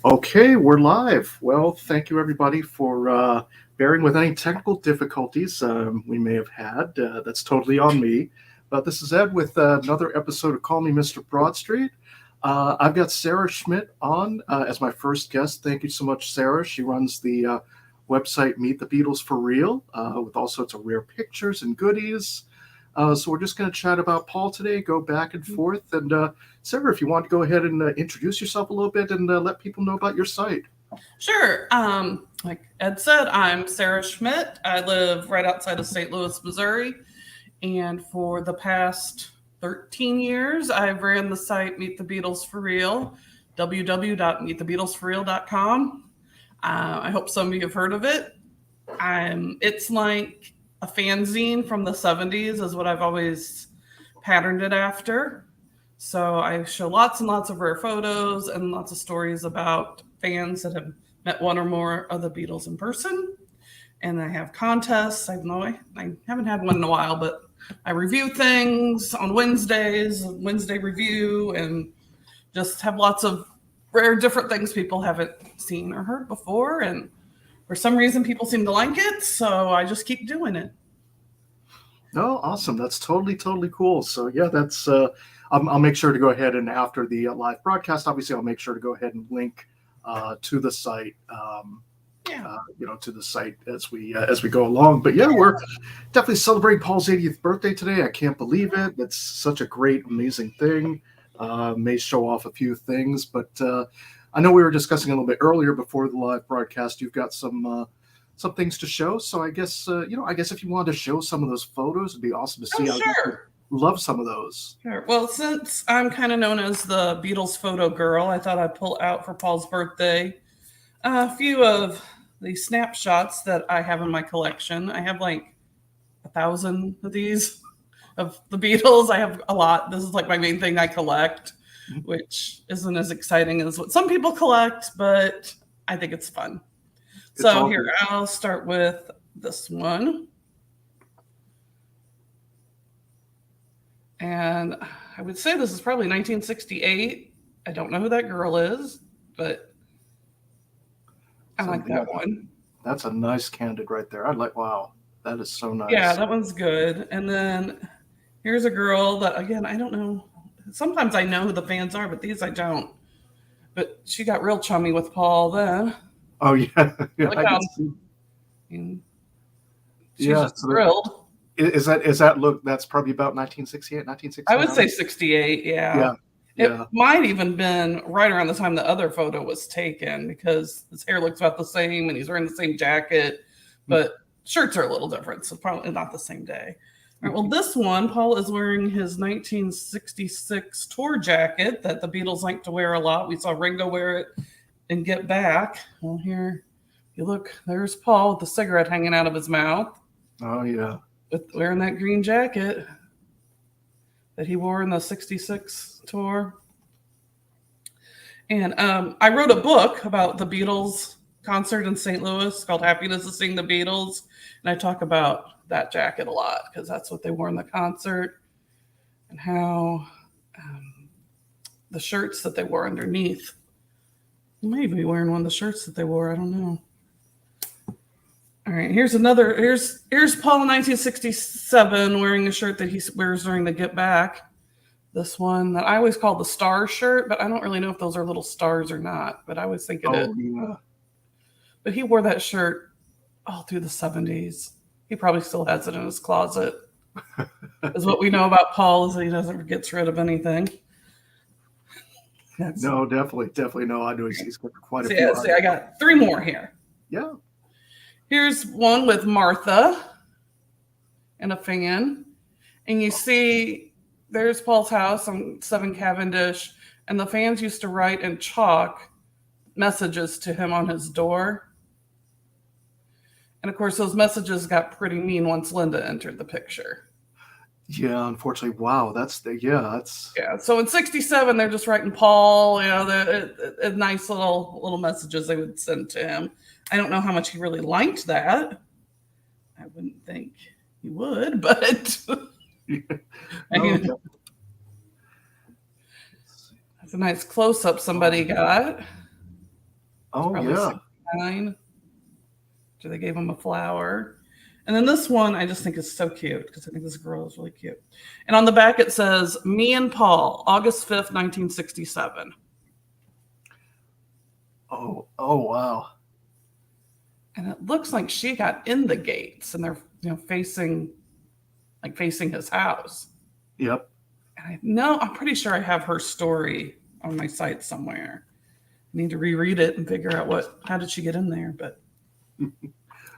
Okay, we're live. Well, thank you everybody for bearing with any technical difficulties we may have had. That's totally on me. But this is Ed with another episode of Call Me Mr. Broadstreet. I've got Sarah Schmidt on as my first guest. Thank you so much, Sarah. She runs the website Meet the Beatles for Real with all sorts of rare pictures and goodies. So we're just going to chat about Paul today, go back and forth. And Sarah, if you want to go ahead and introduce yourself a little bit and let people know about your site. Sure. Like Ed said, I'm Sarah Schmidt. I live right outside of St. Louis, Missouri. And for the past 13 years, I've ran the site Meet the Beatles for Real, www.meetthebeatlesforreal.com. I hope some of you have heard of it. It's like a fanzine from the 70s is what I've always patterned it after. So I show lots and lots of rare photos and lots of stories about fans that have met one or more of the Beatles in person. And I have contests. I haven't had one in a while, but I review things on Wednesdays, Wednesday review, and just have lots of rare different things people haven't seen or heard before. And for some reason, people seem to like it, so I just keep doing it. Oh, awesome. That's totally cool. So yeah, that's I'll make sure to go ahead and after the live broadcast, obviously I'll make sure to go ahead and link to the site, to the site as we go along. But yeah, we're definitely celebrating Paul's 80th birthday today. I can't believe it. It's such a great, amazing thing. May show off a few things, but I know we were discussing a little bit earlier before the live broadcast. You've got some things to show. So I guess if you wanted to show some of those photos, it'd be awesome to see. Sure. Love some of those. Sure. Well, since I'm kind of known as the Beatles photo girl, I thought I'd pull out for Paul's birthday a few of the snapshots that I have in my collection. I have like 1,000 of these of the Beatles. I have a lot. This is like my main thing I collect, which isn't as exciting as what some people collect, but I think it's fun. So here, I'll start with this one. And I would say this is probably 1968. I don't know who that girl is, but I like that one. That's a nice candid right there. Wow, that is so nice. Yeah, that one's good. And then here's a girl that, again, I don't know. Sometimes I know who the fans are, but these I don't. But she got real chummy with Paul then. Oh, yeah. She's just thrilled. Is that look? That's probably about 1968, 1969. I would say 68. Yeah. It might even been right around the time the other photo was taken because his hair looks about the same and he's wearing the same jacket, but shirts are a little different. So probably not the same day. All right, well, this one, Paul is wearing his 1966 tour jacket that the Beatles like to wear a lot. We saw Ringo wear it and Get Back. Well, here you look, there's Paul with the cigarette hanging out of his mouth. Oh, yeah. Wearing that green jacket that he wore in the 66 tour. And I wrote a book about the Beatles concert in St. Louis called Happiness to Sing the Beatles. And I talk about that jacket a lot because that's what they wore in the concert and how the shirts that they wore underneath. You may be wearing one of the shirts that they wore. I don't know. All right, here's Paul in 1967 wearing a shirt that he wears during the Get Back. This one that I always call the star shirt, but I don't really know if those are little stars or not, but I always think it is. Yeah. But he wore that shirt all through the 70s. He probably still has it in his closet. Is what we know about Paul is that he never gets rid of anything. No, definitely no. I know he's got quite a few. I got 3 more here. Yeah. Here's one with Martha and a fan. And you see there's Paul's house on 7 Cavendish. And the fans used to write in chalk messages to him on his door. And of course, those messages got pretty mean once Linda entered the picture. Yeah, unfortunately. Wow. Yeah. So in 67, they're just writing Paul, a nice little messages they would send to him. I don't know how much he really liked that. I wouldn't think he would, but that's a nice close-up somebody got. Oh Probably yeah. 69. So they gave him a flower. And then this one I just think is so cute because I think this girl is really cute. And on the back it says, "Me and Paul, August 5th, 1967." Oh wow. And it looks like she got in the gates and they're facing his house. Yep. And I'm pretty sure I have her story on my site somewhere. I need to reread it and figure out how did she get in there, but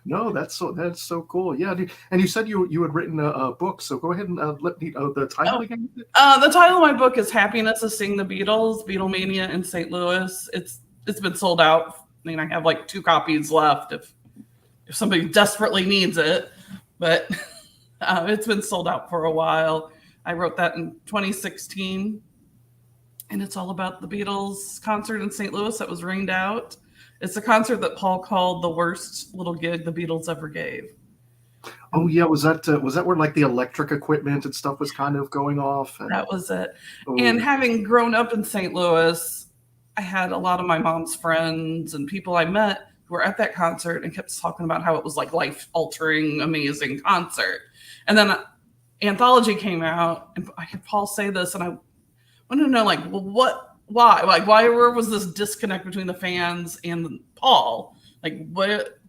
No, that's so cool. Yeah, and you said you had written a book, so go ahead and let me the title again. The title of my book is "Happiness is Seeing the Beatles, Beatlemania in St. Louis." It's been sold out. I mean, I have like 2 copies left if somebody desperately needs it, but it's been sold out for a while. I wrote that in 2016, and it's all about the Beatles concert in St. Louis that was rained out. It's a concert that Paul called the worst little gig the Beatles ever gave. Oh yeah, was that where like the electric equipment and stuff was kind of going off? That was it. Oh. And having grown up in St. Louis, I had a lot of my mom's friends and people I met who were at that concert and kept talking about how it was like life-altering, amazing concert. And then Anthology came out, and I heard Paul say this, and I wanted to know, like, well, why? Like, where was this disconnect between the fans and Paul? Like, what?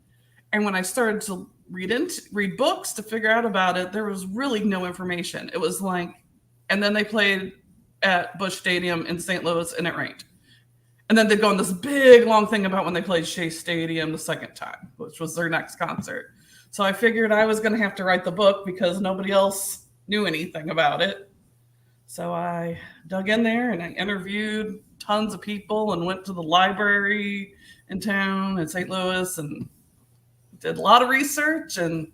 And when I started to read books to figure out about it, there was really no information. It was like, and then they played at Busch Stadium in St. Louis, and it rained. And then they'd go on this big, long thing about when they played Shea Stadium the second time, which was their next concert. So I figured I was going to have to write the book because nobody else knew anything about it. So I dug in there and I interviewed tons of people and went to the library in town in St. Louis and did a lot of research and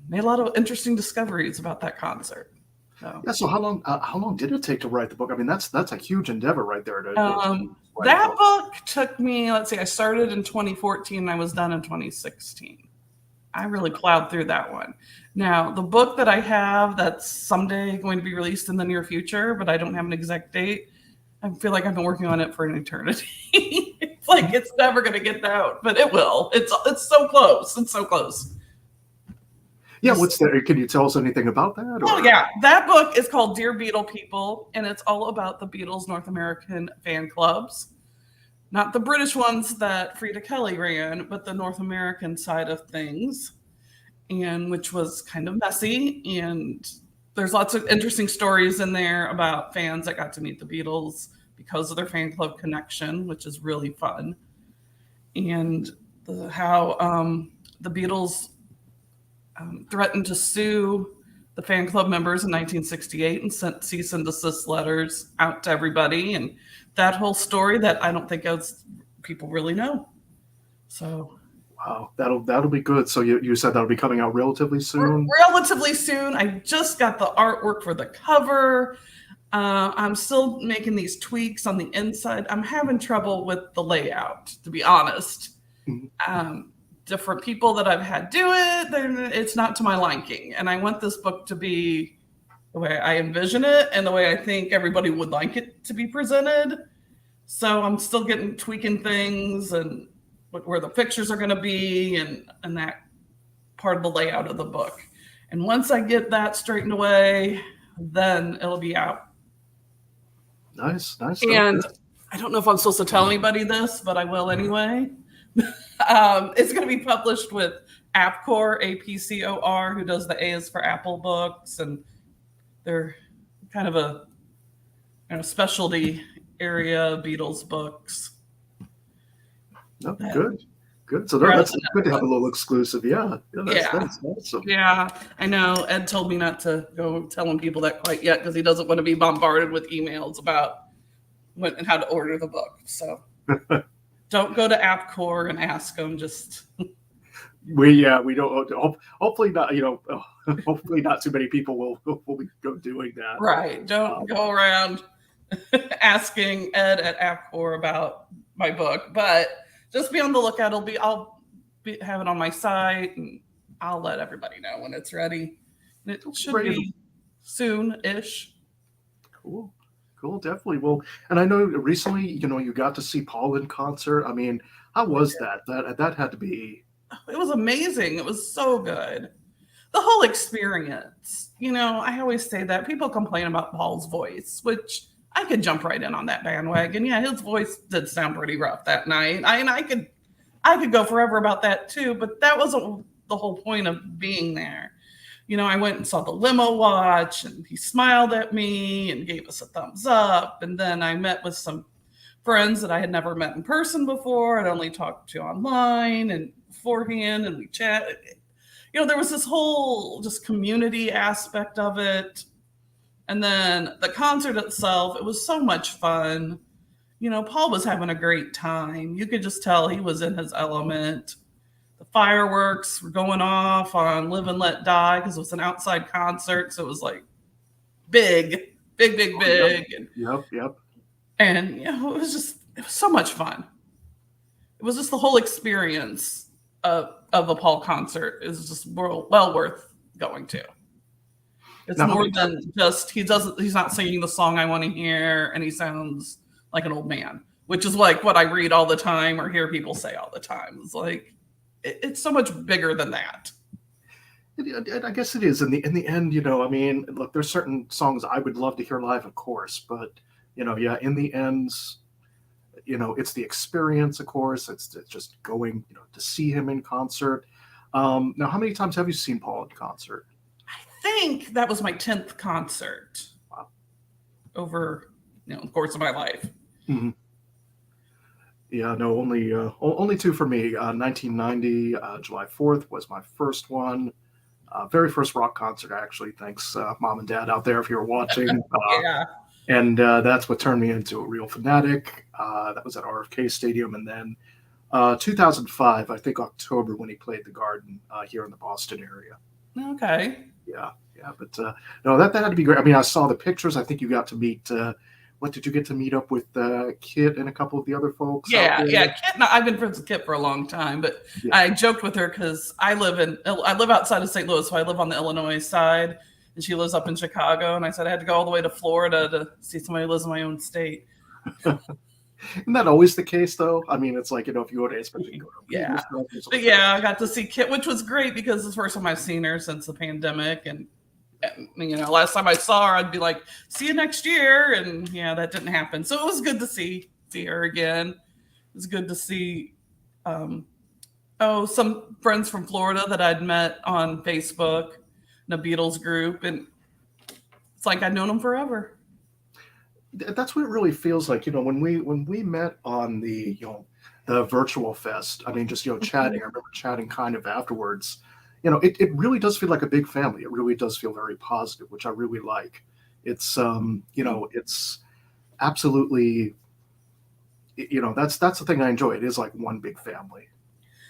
made a lot of interesting discoveries about that concert. So, yeah. So how long did it take to write the book? I mean, that's a huge endeavor right there. That book took me, let's see, I started in 2014 and I was done in 2016. I really plowed through that one. Now, the book that I have that's someday going to be released in the near future, but I don't have an exact date, I feel like I've been working on it for an eternity. It's like it's never going to get out, but it will. It's so close. It's so close. Yeah, what's that? Can you tell us anything about that? Or? Oh, yeah. That book is called Dear Beatle People, and it's all about the Beatles North American fan clubs. Not the British ones that Frida Kelly ran, but the North American side of things, and which was kind of messy. And there's lots of interesting stories in there about fans that got to meet the Beatles because of their fan club connection, which is really fun. And how the Beatles threatened to sue the fan club members in 1968 and sent cease and desist letters out to everybody. And that whole story that I don't think people really know. So, wow, that'll be good. So you said that'll be coming out relatively soon. Relatively soon. I just got the artwork for the cover. I'm still making these tweaks on the inside. I'm having trouble with the layout, to be honest. Mm-hmm. Different people that I've had do it, it's not to my liking. And I want this book to be the way I envision it and the way I think everybody would like it to be presented. So I'm still tweaking things and where the pictures are going to be and that part of the layout of the book. And once I get that straightened away, then it'll be out. Nice. And I don't know if I'm supposed to tell anybody this, but I will anyway. It's going to be published with APCOR, APCOR, who does the A is for Apple books, and they're kind of a specialty area Beatles books. Oh, good. So that's good to have a little exclusive. Yeah. That's awesome. Yeah, I know. Ed told me not to go telling people that quite yet because he doesn't want to be bombarded with emails about when and how to order the book. So. Don't go to APCOR and ask them. Just we don't. Hopefully not. Hopefully not too many people will go doing that. Right. Don't go around asking Ed at APCOR about my book, but just be on the lookout. I'll have it on my site, and I'll let everybody know when it's ready. And it should be soon-ish. Cool. Cool, definitely. Well, and I know recently, you got to see Paul in concert. I mean, how was that? That had to be. It was amazing. It was so good. The whole experience. I always say that people complain about Paul's voice, which I could jump right in on that bandwagon. Yeah, his voice did sound pretty rough that night. I could go forever about that too, but that wasn't the whole point of being there. I went and saw the limo watch, and he smiled at me and gave us a thumbs up. And then I met with some friends that I had never met in person before. I'd only talked to online and beforehand, and we chatted. There was this whole just community aspect of it. And then the concert itself, it was so much fun. Paul was having a great time. You could just tell he was in his element. The fireworks were going off on Live and Let Die because it was an outside concert. So it was like big, big, big, big. Yep. And, it was so much fun. It was just the whole experience of a Paul concert is just well worth going to. It's Now, more than just he's not singing the song I want to hear and he sounds like an old man, which is like what I read all the time or hear people say all the time. It's like it's so much bigger than that. I guess it is. In the end, I mean, look, there's certain songs I would love to hear live, of course, but in the end, it's the experience, of course. It's just going, to see him in concert. Now, how many times have you seen Paul in concert? I think that was my 10th concert. Wow. Over, the course of my life. Mm-hmm. Yeah, no, only two for me. 1990, July 4th was my first one. Very first rock concert, actually. Thanks, Mom and Dad out there if you're watching. Yeah. And that's what turned me into a real fanatic. That was at RFK Stadium. And then 2005, I think October, when he played the Garden here in the Boston area. Okay. Yeah. But no, that had to be great. I mean, I saw the pictures. I think you got to meet. What did you get to meet up with Kit and a couple of the other folks? Yeah. Kit, I've been friends with Kit for a long time, but yeah. I joked with her because I live outside of St. Louis, so I live on the Illinois side, and she lives up in Chicago. And I said I had to go all the way to Florida to see somebody who lives in my own state. Isn't that always the case, though? I mean, it's like, if you go to especially go to yeah. But yeah, I got to see Kit, which was great because it's the first time I've seen her since the pandemic, and last time I saw her, I'd be like, see you next year. And yeah, that didn't happen. So it was good to see her again. It was good to see some friends from Florida that I'd met on Facebook in a Beatles group. And it's like I'd known them forever. That's what it really feels like, when we met on the, the virtual fest. I mean, just, chatting. I remember chatting kind of afterwards. It really does feel like a big family. It really does feel very positive, which I really like. It's, it's absolutely, that's the thing I enjoy. It is like one big family.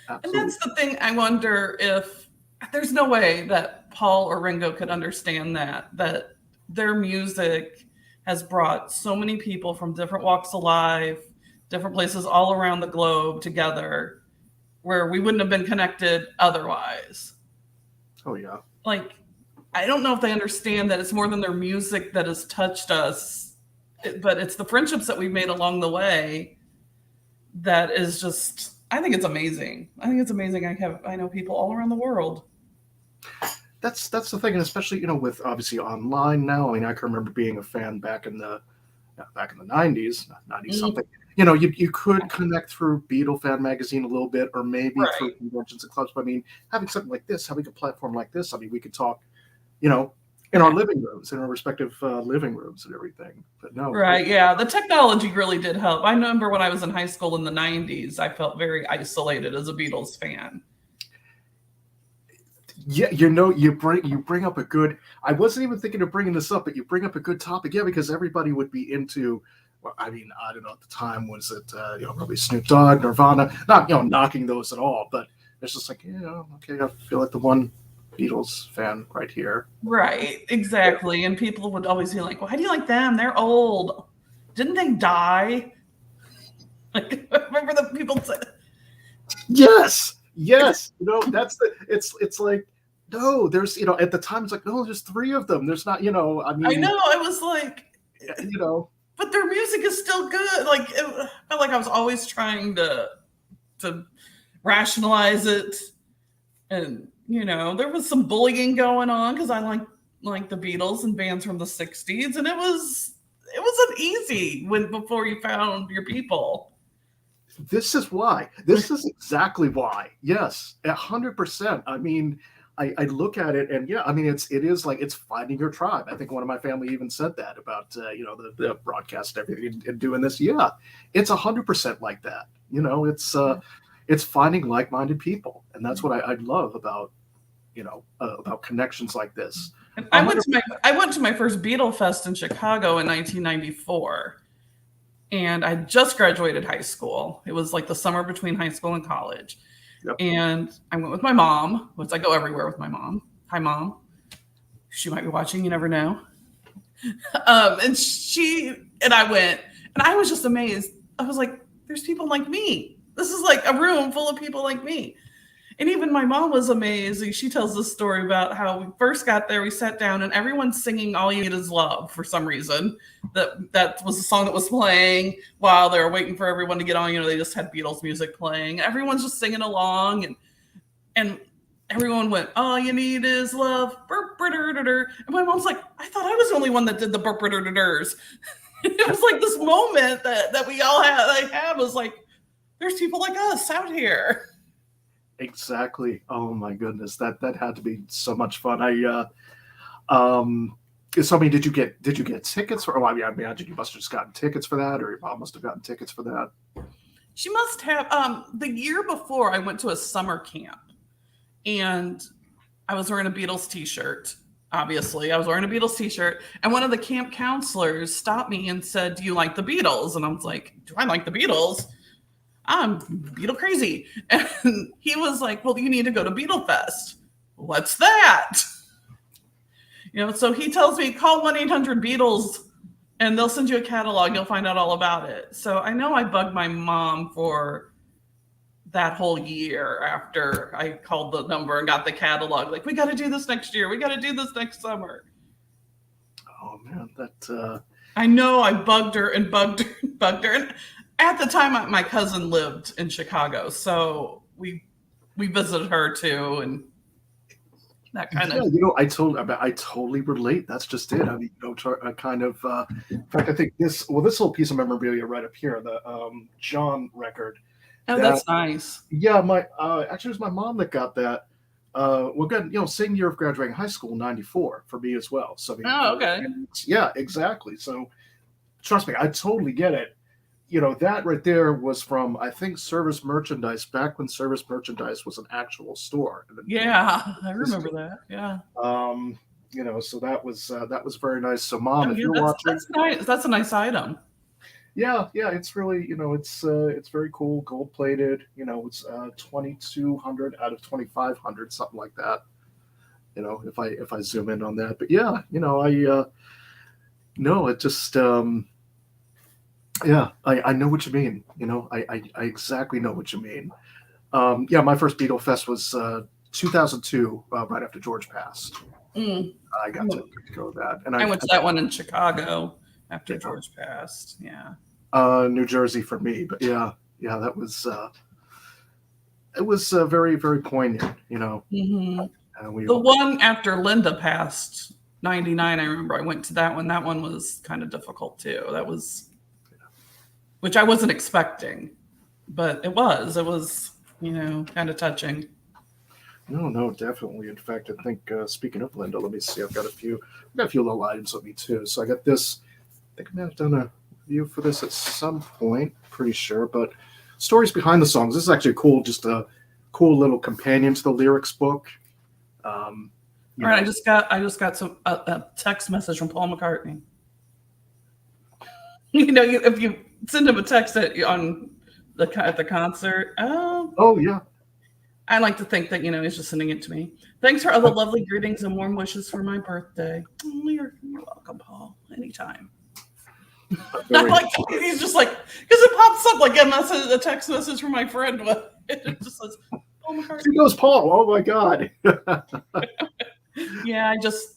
Absolutely. And that's the thing. I wonder if there's no way that Paul or Ringo could understand that their music has brought so many people from different walks of life, different places all around the globe together where we wouldn't have been connected otherwise. Oh, yeah. Like, I don't know if they understand that it's more than their music that has touched us, but it's the friendships that we've made along the way that is just, I think it's amazing. I know people all around the world. That's the thing, and especially, with obviously online now. I mean, I can remember being a fan back in the 90s, 90 something. You could connect through Beatle Fan Magazine a little bit, or maybe through conventions and clubs. But I mean, having something like this, having a platform like this, I mean, we could talk, in our living rooms, in our respective living rooms and everything. But no. Right, yeah. The technology really did help. I remember when I was in high school in the 90s, I felt very isolated as a Beatles fan. Yeah, you bring up a good. I wasn't even thinking of bringing this up, but you bring up a good topic. Yeah, because everybody would be into. Well, I mean, I don't know. At the time, was it probably Snoop Dogg, Nirvana? Not knocking those at all, but it's just like okay, I feel like the one Beatles fan right here. Right, exactly. And people would always be like, "Well, how do you like them? They're old. Didn't they die?" Like, remember the people say. Yes. That's it's like, no, there's, at the time it's like, no, there's three of them. There's not, I mean. I know. I was like, but their music is still good. Like it felt like I was always trying to rationalize it, and there was some bullying going on because I like the Beatles and bands from the '60s, and it wasn't easy before you found your people. This is why. This is exactly why. Yes, 100%. I mean, I look at it, and yeah, I mean, it is like it's finding your tribe. I think one of my family even said that about the broadcast and everything and doing this. Yeah, it's 100% like that. It's finding like-minded people, and that's what I love about about connections like this. And I went to my first Beetlefest in Chicago in 1994. And I just graduated high school. It was like the summer between high school and college. Yep. And I went with my mom, which I go everywhere with my mom. Hi, Mom. She might be watching. You never know. And I went, and I was just amazed. I was like, there's people like me. This is like a room full of people like me. And even my mom was amazing. She tells this story about how we first got there. We sat down and everyone's singing All You Need Is Love for some reason. That was the song that was playing while they were waiting for everyone to get on. They just had Beatles music playing. Everyone's just singing along. And everyone went, all you need is love. And my mom's like, I thought I was the only one that did the burp-a-dur-dur-durs. It was like this moment that we all have was like, there's people like us out here. Exactly. Oh my goodness, that had to be so much fun. Did you get tickets for? Oh, I imagine you must have just gotten tickets for that, or your mom must have gotten tickets for that. She must have. The year before, I went to a summer camp, and I was wearing a Beatles t-shirt. Obviously, I was wearing a Beatles t-shirt, and one of the camp counselors stopped me and said, "Do you like the Beatles?" And I was like, "Do I like the Beatles? I'm Beatle crazy." And he was like, well, you need to go to Beetlefest. What's that? So he tells me, call 1-800-BEATLES and they'll send you a catalog. You'll find out all about it. So I know I bugged my mom for that whole year after I called the number and got the catalog. Like, we got to do this next year. We got to do this next summer. Oh man, that I know I bugged her and bugged her and bugged her. And at the time, my cousin lived in Chicago, so we visited her too, and that kind of. I totally relate. That's just it. I mean, kind of. In fact, I think this little piece of memorabilia right up here, the John record. Oh, that's nice. Yeah, actually, it was my mom that got that. Same year of graduating high school, '94 for me as well. So. Okay. Yeah, exactly. So, trust me, I totally get it. That right there was from, I think, Service Merchandise, back when Service Merchandise was an actual store. Yeah, I remember that. Yeah. So that was very nice. So, Mom, if you're watching, that's nice. That's a nice item. Yeah, it's really, it's very cool, gold plated. It's 2,200 out of 2,500, something like that. If I zoom in on that, but yeah, it just. Yeah, I know what you mean. I exactly know what you mean. My first Beetlefest was 2002, right after George passed. I got to go to that, and I went to that one in Chicago after George passed. Yeah, New Jersey for me, but yeah, that was it was very, very poignant. Mm-hmm. The one after Linda passed, 99. I remember I went to that one. That one was kind of difficult too. That was. Which I wasn't expecting, but it was, kind of touching. No, definitely. In fact, I think, speaking of Linda, let me see. I've got a few little items with me too. So I got this, I think I may have done a review for this at some point, pretty sure, but stories behind the songs. This is actually just a cool little companion to the lyrics book. All right. I just got some a text message from Paul McCartney. If you send him a text at the concert. Oh yeah. I like to think that he's just sending it to me. Thanks for all the lovely greetings and warm wishes for my birthday. You're welcome, Paul. Anytime. He's just like, because it pops up like a text message from my friend. It just says Paul McCartney. He goes, Paul. Oh my God. Yeah, I just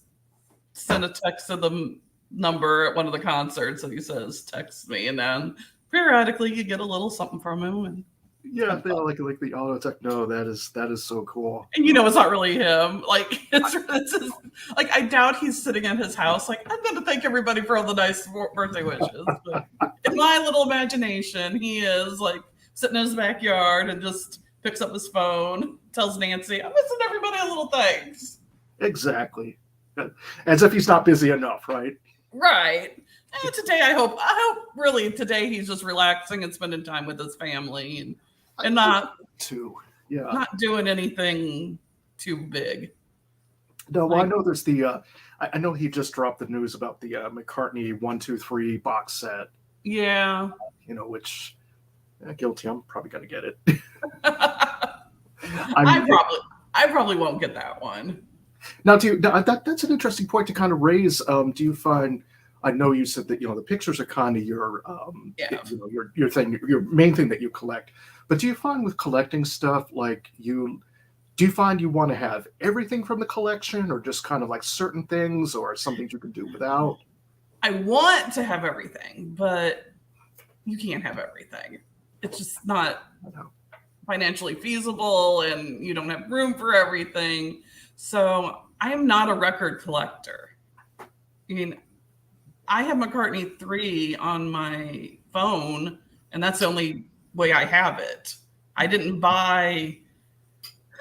sent a text to them number at one of the concerts, and he says, "Text me," and then periodically you get a little something from him, and Yeah, they like the auto tech. No, that is so cool. and it's not really him. Like it's just, like I doubt he's sitting in his house. Like, I'm going to thank everybody for all the nice birthday wishes. But in my little imagination, he is like sitting in his backyard and just picks up his phone, tells Nancy, "I'm missing everybody a little thanks." Exactly. As if he's not busy enough, right? Right. And today, I hope really today he's just relaxing and spending time with his family and not doing anything too big. No, well, I know there's the. I know he just dropped the news about the McCartney 1, 2, 3 box set. Yeah. Which guilty. I'm probably gonna get it. I probably won't get that one. Now, that's an interesting point to kind of raise. Do you find? I know you said that the pictures are kind of your your thing, your main thing that you collect. But do you find with collecting stuff like do you find you want to have everything from the collection, or just kind of like certain things, or some things you can do without? I want to have everything, but you can't have everything. It's just not financially feasible, and you don't have room for everything. So I am not a record collector. I mean, I have McCartney 3 on my phone, and that's the only way I have it. I didn't buy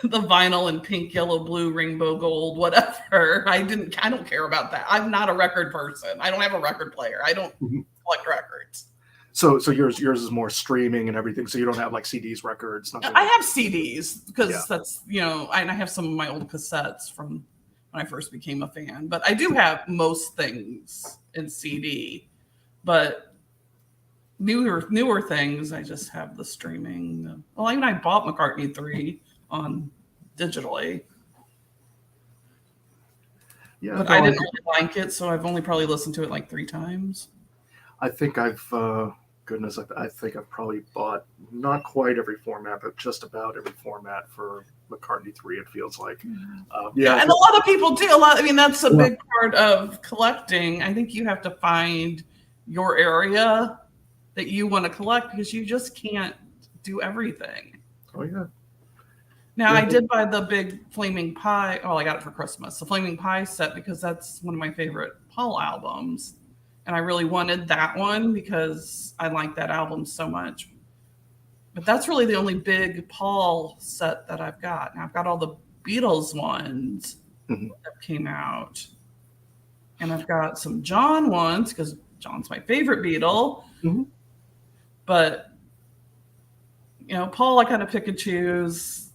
the vinyl in pink, yellow, blue, rainbow, gold, whatever. I don't care about that. I'm not a record person. I don't have a record player. I don't collect records. So yours is more streaming and everything. So you don't have like CDs, records. I have CDs because that's and I have some of my old cassettes from when I first became a fan. But I do have most things in CD. But newer things, I just have the streaming. Well, even I bought McCartney 3 on digitally. Yeah, but I didn't really like it, so I've only probably listened to it like 3 times. I think I've I think I've probably bought not quite every format, but just about every format for McCartney 3. It feels like, and a lot of people do. I mean, that's a big part of collecting. I think you have to find your area that you want to collect, because you just can't do everything. Oh yeah. Now, I did buy the big Flaming Pie. Oh, I got it for Christmas. The Flaming Pie set, because that's one of my favorite Paul albums. And I really wanted that one because I like that album so much. But that's really the only big Paul set that I've got. Now, I've got all the Beatles ones that came out. And I've got some John ones, because John's my favorite Beatle. But, Paul, I kind of pick and choose.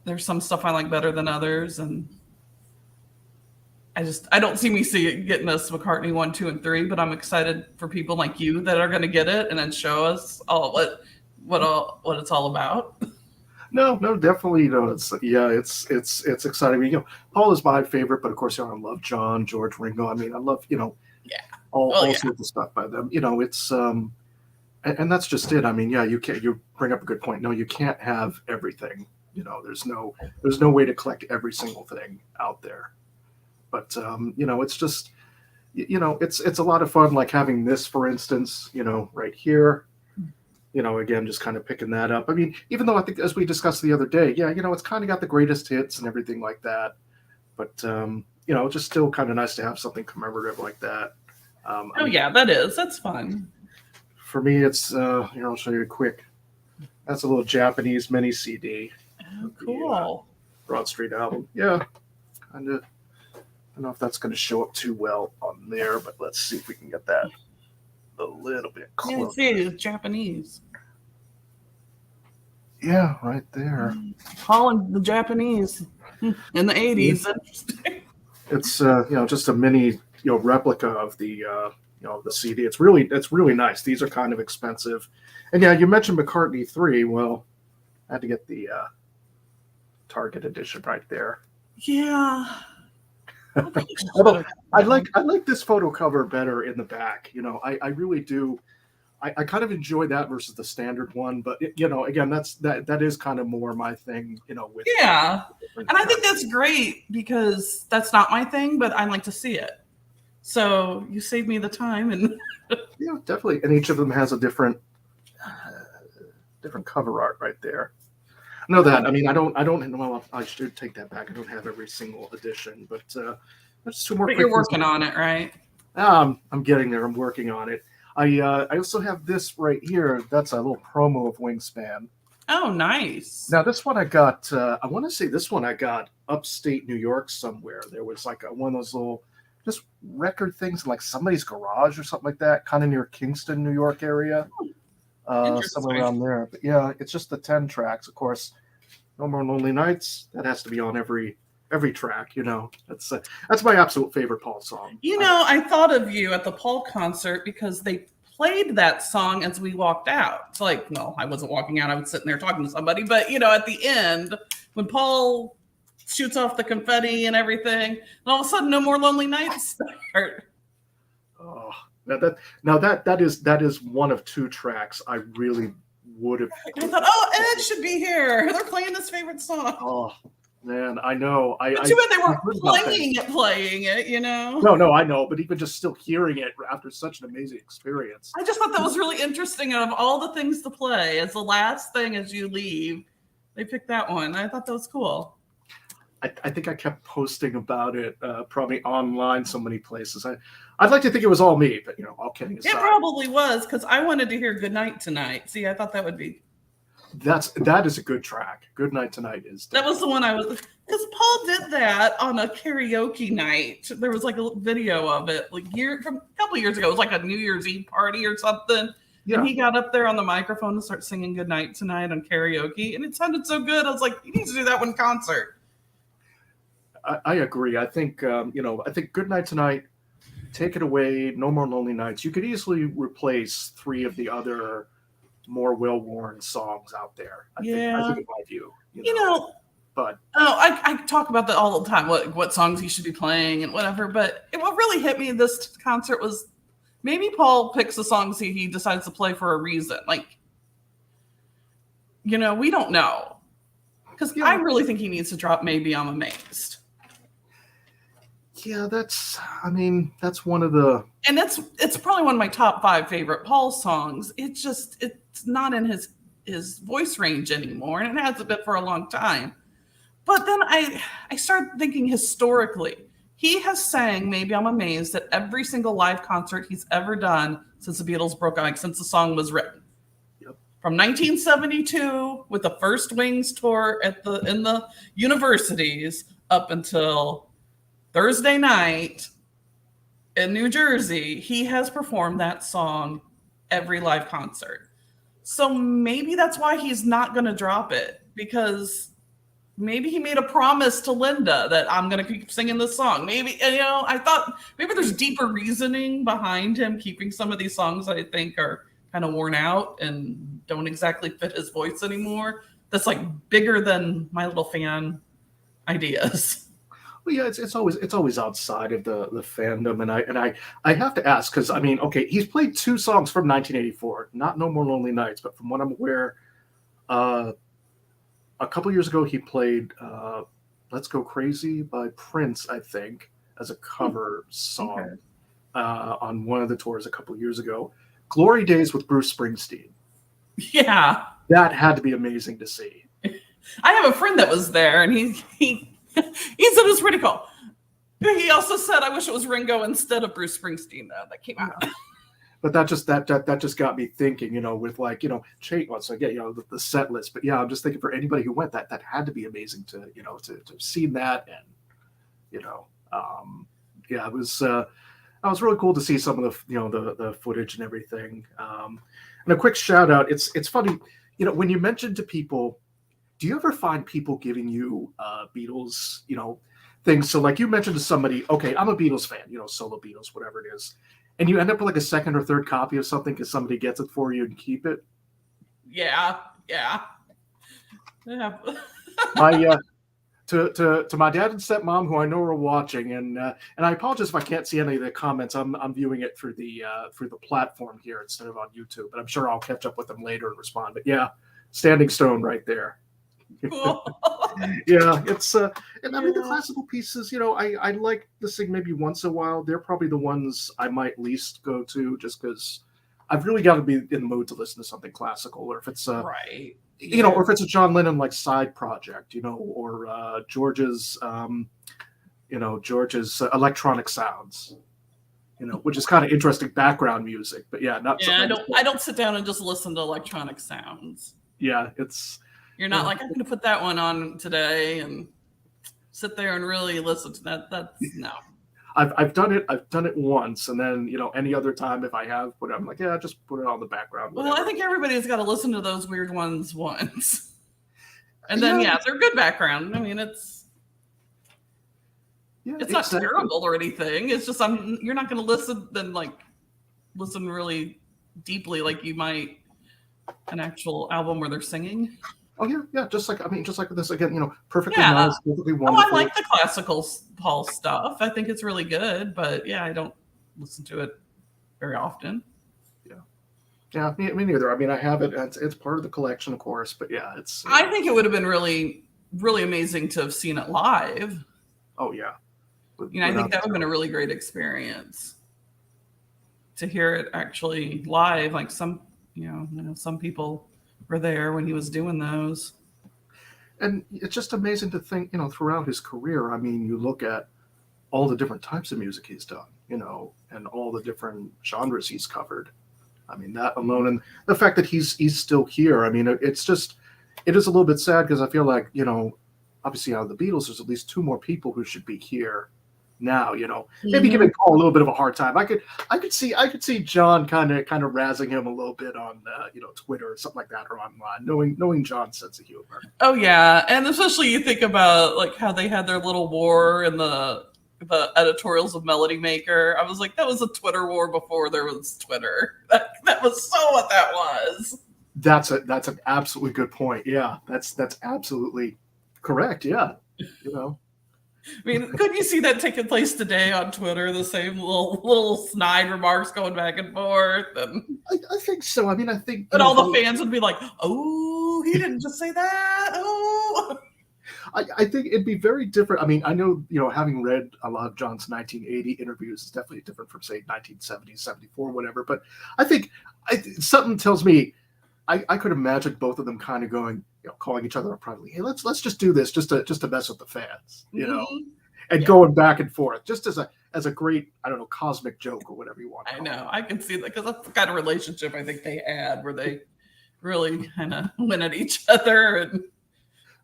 There's some stuff I like better than others. And I don't see me getting us McCartney 1, 2, and 3, but I'm excited for people like you that are going to get it and then show us all what it's all about. No, definitely. It's exciting. Paul is my favorite, but of course, I love John, George, Ringo. I mean, I love all sorts of stuff by them. It's and that's just it. I mean, you bring up a good point. No, you can't have everything. There's no way to collect every single thing out there. But it's just it's a lot of fun, like having this, for instance, right here. Again, just kind of picking that up. I mean, even though I think, as we discussed the other day, it's kind of got the greatest hits and everything like that. But just still kind of nice to have something commemorative like that. That's fun. For me, it's I'll show you a quick. That's a little Japanese mini CD. Oh, cool. Broad Street album. Yeah, kind of. I don't know if that's going to show up too well on there, but let's see if we can get that a little bit closer. Yeah, see, it's Japanese. Yeah, right there. Paul and the Japanese in the 80s. Interesting. It's just a mini replica of the the CD. It's really nice. These are kind of expensive, and you mentioned McCartney 3. Well, I had to get the Target edition right there. Yeah. I like this photo cover better in the back. I really do. I kind of enjoy that versus the standard one, but again, that is kind of more my thing. And I think that's great, because that's not my thing, but I like to see it. So you saved me the time. And Yeah, definitely. And each of them has a different cover art right there. Know that. I mean, I don't. Well, I should take that back. I don't have every single edition, but there's two more. But quick you're working on it, right? I'm getting there. I'm working on it. I also have this right here. That's a little promo of Wingspan. Oh, nice. Now this one I got. I want to say this one I got upstate New York somewhere. There was like one of those little just record things in like somebody's garage or something like that, kind of near Kingston, New York area. Somewhere around there. But yeah, it's just the 10 tracks. Of course, No More Lonely Nights. That has to be on every track. You know, that's my absolute favorite Paul song. You know, I thought of you at the Paul concert because they played that song as we walked out. It's like, no, I wasn't walking out. I was sitting there talking to somebody. But, you know, at the end, when Paul shoots off the confetti and everything, and all of a sudden, No More Lonely Nights start. Oh, that is one of two tracks I really would have. I thought, oh, Ed should be here. They're playing his favorite song. Oh man, I know. But too bad they weren't playing it, you know? No, I know. But even just still hearing it after such an amazing experience. I just thought that was really interesting. Of all the things to play, as the last thing as you leave, they picked that one. I thought that was cool. I think I kept posting about it probably online so many places. I'd like to think it was all me, but you know, all kidding aside. It probably was, because I wanted to hear Goodnight Tonight. See, I thought that would be. That is a good track. Goodnight Tonight is. That was the one I was, because Paul did that on a karaoke night. There was like a video of it, like from a couple years ago. It was like a New Year's Eve party or something. Yeah. And he got up there on the microphone and started singing Goodnight Tonight on karaoke, and it sounded so good. I was like, he needs to do that one concert. I agree. I think I think Goodnight Tonight, Take It Away, No More Lonely Nights. You could easily replace three of the other more well-worn songs out there. I think in my view. You know, but I talk about that all the time. What songs he should be playing and whatever. But what really hit me this concert was maybe Paul picks the songs he decides to play for a reason. Like, you know, we don't know, because I really think he needs to drop Maybe I'm Amazed. Yeah, that's one of the, and it's probably one of my top 5 favorite Paul songs. It's not in his voice range anymore, and it hasn't been for a long time. But then I started thinking historically. He has sang Maybe I'm Amazed at every single live concert he's ever done since the Beatles broke up, since the song was written. Yep. From 1972 with the first Wings tour in the universities up until Thursday night in New Jersey, he has performed that song every live concert. So maybe that's why he's not going to drop it, because maybe he made a promise to Linda that I'm going to keep singing this song. Maybe, I thought maybe there's deeper reasoning behind him keeping some of these songs that I think are kind of worn out and don't exactly fit his voice anymore. That's like bigger than my little fan ideas. Well, yeah, it's always outside of the fandom, and I have to ask, because I mean, okay, he's played 2 songs from 1984, not No More Lonely Nights, but from what I'm aware, a couple years ago he played "Let's Go Crazy" by Prince, I think, as a cover song on one of the tours a couple years ago. "Glory Days" with Bruce Springsteen. Yeah, that had to be amazing to see. I have a friend that was there, and he said it was pretty cool. He also said, "I wish it was Ringo instead of Bruce Springsteen that came out." But that just got me thinking, with like, once again, the set list. But yeah, I'm just thinking for anybody who went, that had to be amazing to see that, and it was really cool to see some of the footage and everything. And a quick shout out. It's funny, when you mention to people, do you ever find people giving you Beatles, things? So like you mentioned to somebody, okay, I'm a Beatles fan, solo Beatles, whatever it is. And you end up with like a second or third copy of something because somebody gets it for you and keep it. Yeah. My to my dad and stepmom, who I know are watching, and I apologize if I can't see any of the comments. I'm viewing it through the platform here instead of on YouTube, but I'm sure I'll catch up with them later and respond. But yeah, Standing Stone right there. Cool. Yeah, it's and I mean the classical pieces, I like listening maybe once in a while. They're probably the ones I might least go to just because I've really got to be in the mood to listen to something classical, or if it's Right. or if it's a John Lennon like side project, or George's electronic sounds, which is kind of interesting background music. But yeah, not Yeah, something I don't sit down and just listen to electronic sounds. yeah, it's You're not like, I'm going to put that one on today and sit there and really listen to that. That's no. I've done it once, and then any other time if I have, but I'm like, yeah, just put it on the background. Well, I think everybody's got to listen to those weird ones once, and then they're good background. I mean, it's not terrible or anything. It's just you're not going to listen really deeply like you might an actual album where they're singing. Oh yeah, just like this again, perfectly nice, perfectly wonderful. Oh, I like the classical Paul stuff. I think it's really good, but yeah, I don't listen to it very often. Yeah, me neither. I mean, I have it. It's part of the collection, of course, but yeah, it's. I think it would have been really, really amazing to have seen it live. Oh yeah. I think that would have been a really great experience to hear it actually live. Like some people were there when he was doing those. And it's just amazing to think, throughout his career, I mean, you look at all the different types of music he's done, and all the different genres he's covered. I mean, that alone, and the fact that he's still here. I mean, it is a little bit sad because I feel like, obviously out of the Beatles, there's at least two more people who should be here now, maybe giving Paul a little bit of a hard time. I could see John kind of razzing him a little bit on Twitter or something like that, or online, knowing John's sense of humor. Oh yeah, and especially you think about like how they had their little war in the editorials of Melody Maker. I was like, that was a Twitter war before there was Twitter. That was so what that was. That's an absolutely good point. Yeah, that's absolutely correct. Yeah, I mean, couldn't you see that taking place today on Twitter? The same little snide remarks going back and forth. And I think so. I mean, I think. And all the fans would be like, "Oh, he didn't just say that." Oh. I think it'd be very different. I mean, I know, having read a lot of John's 1980 interviews is definitely different from, say, 1970, 74, whatever. But I think something tells me I could imagine both of them kind of going, calling each other up privately. Hey, let's just do this just to mess with the fans, and going back and forth just as a great, I don't know, cosmic joke or whatever you want to call it. I know. I can see that because that's the kind of relationship I think they had where they really kind of went at each other and.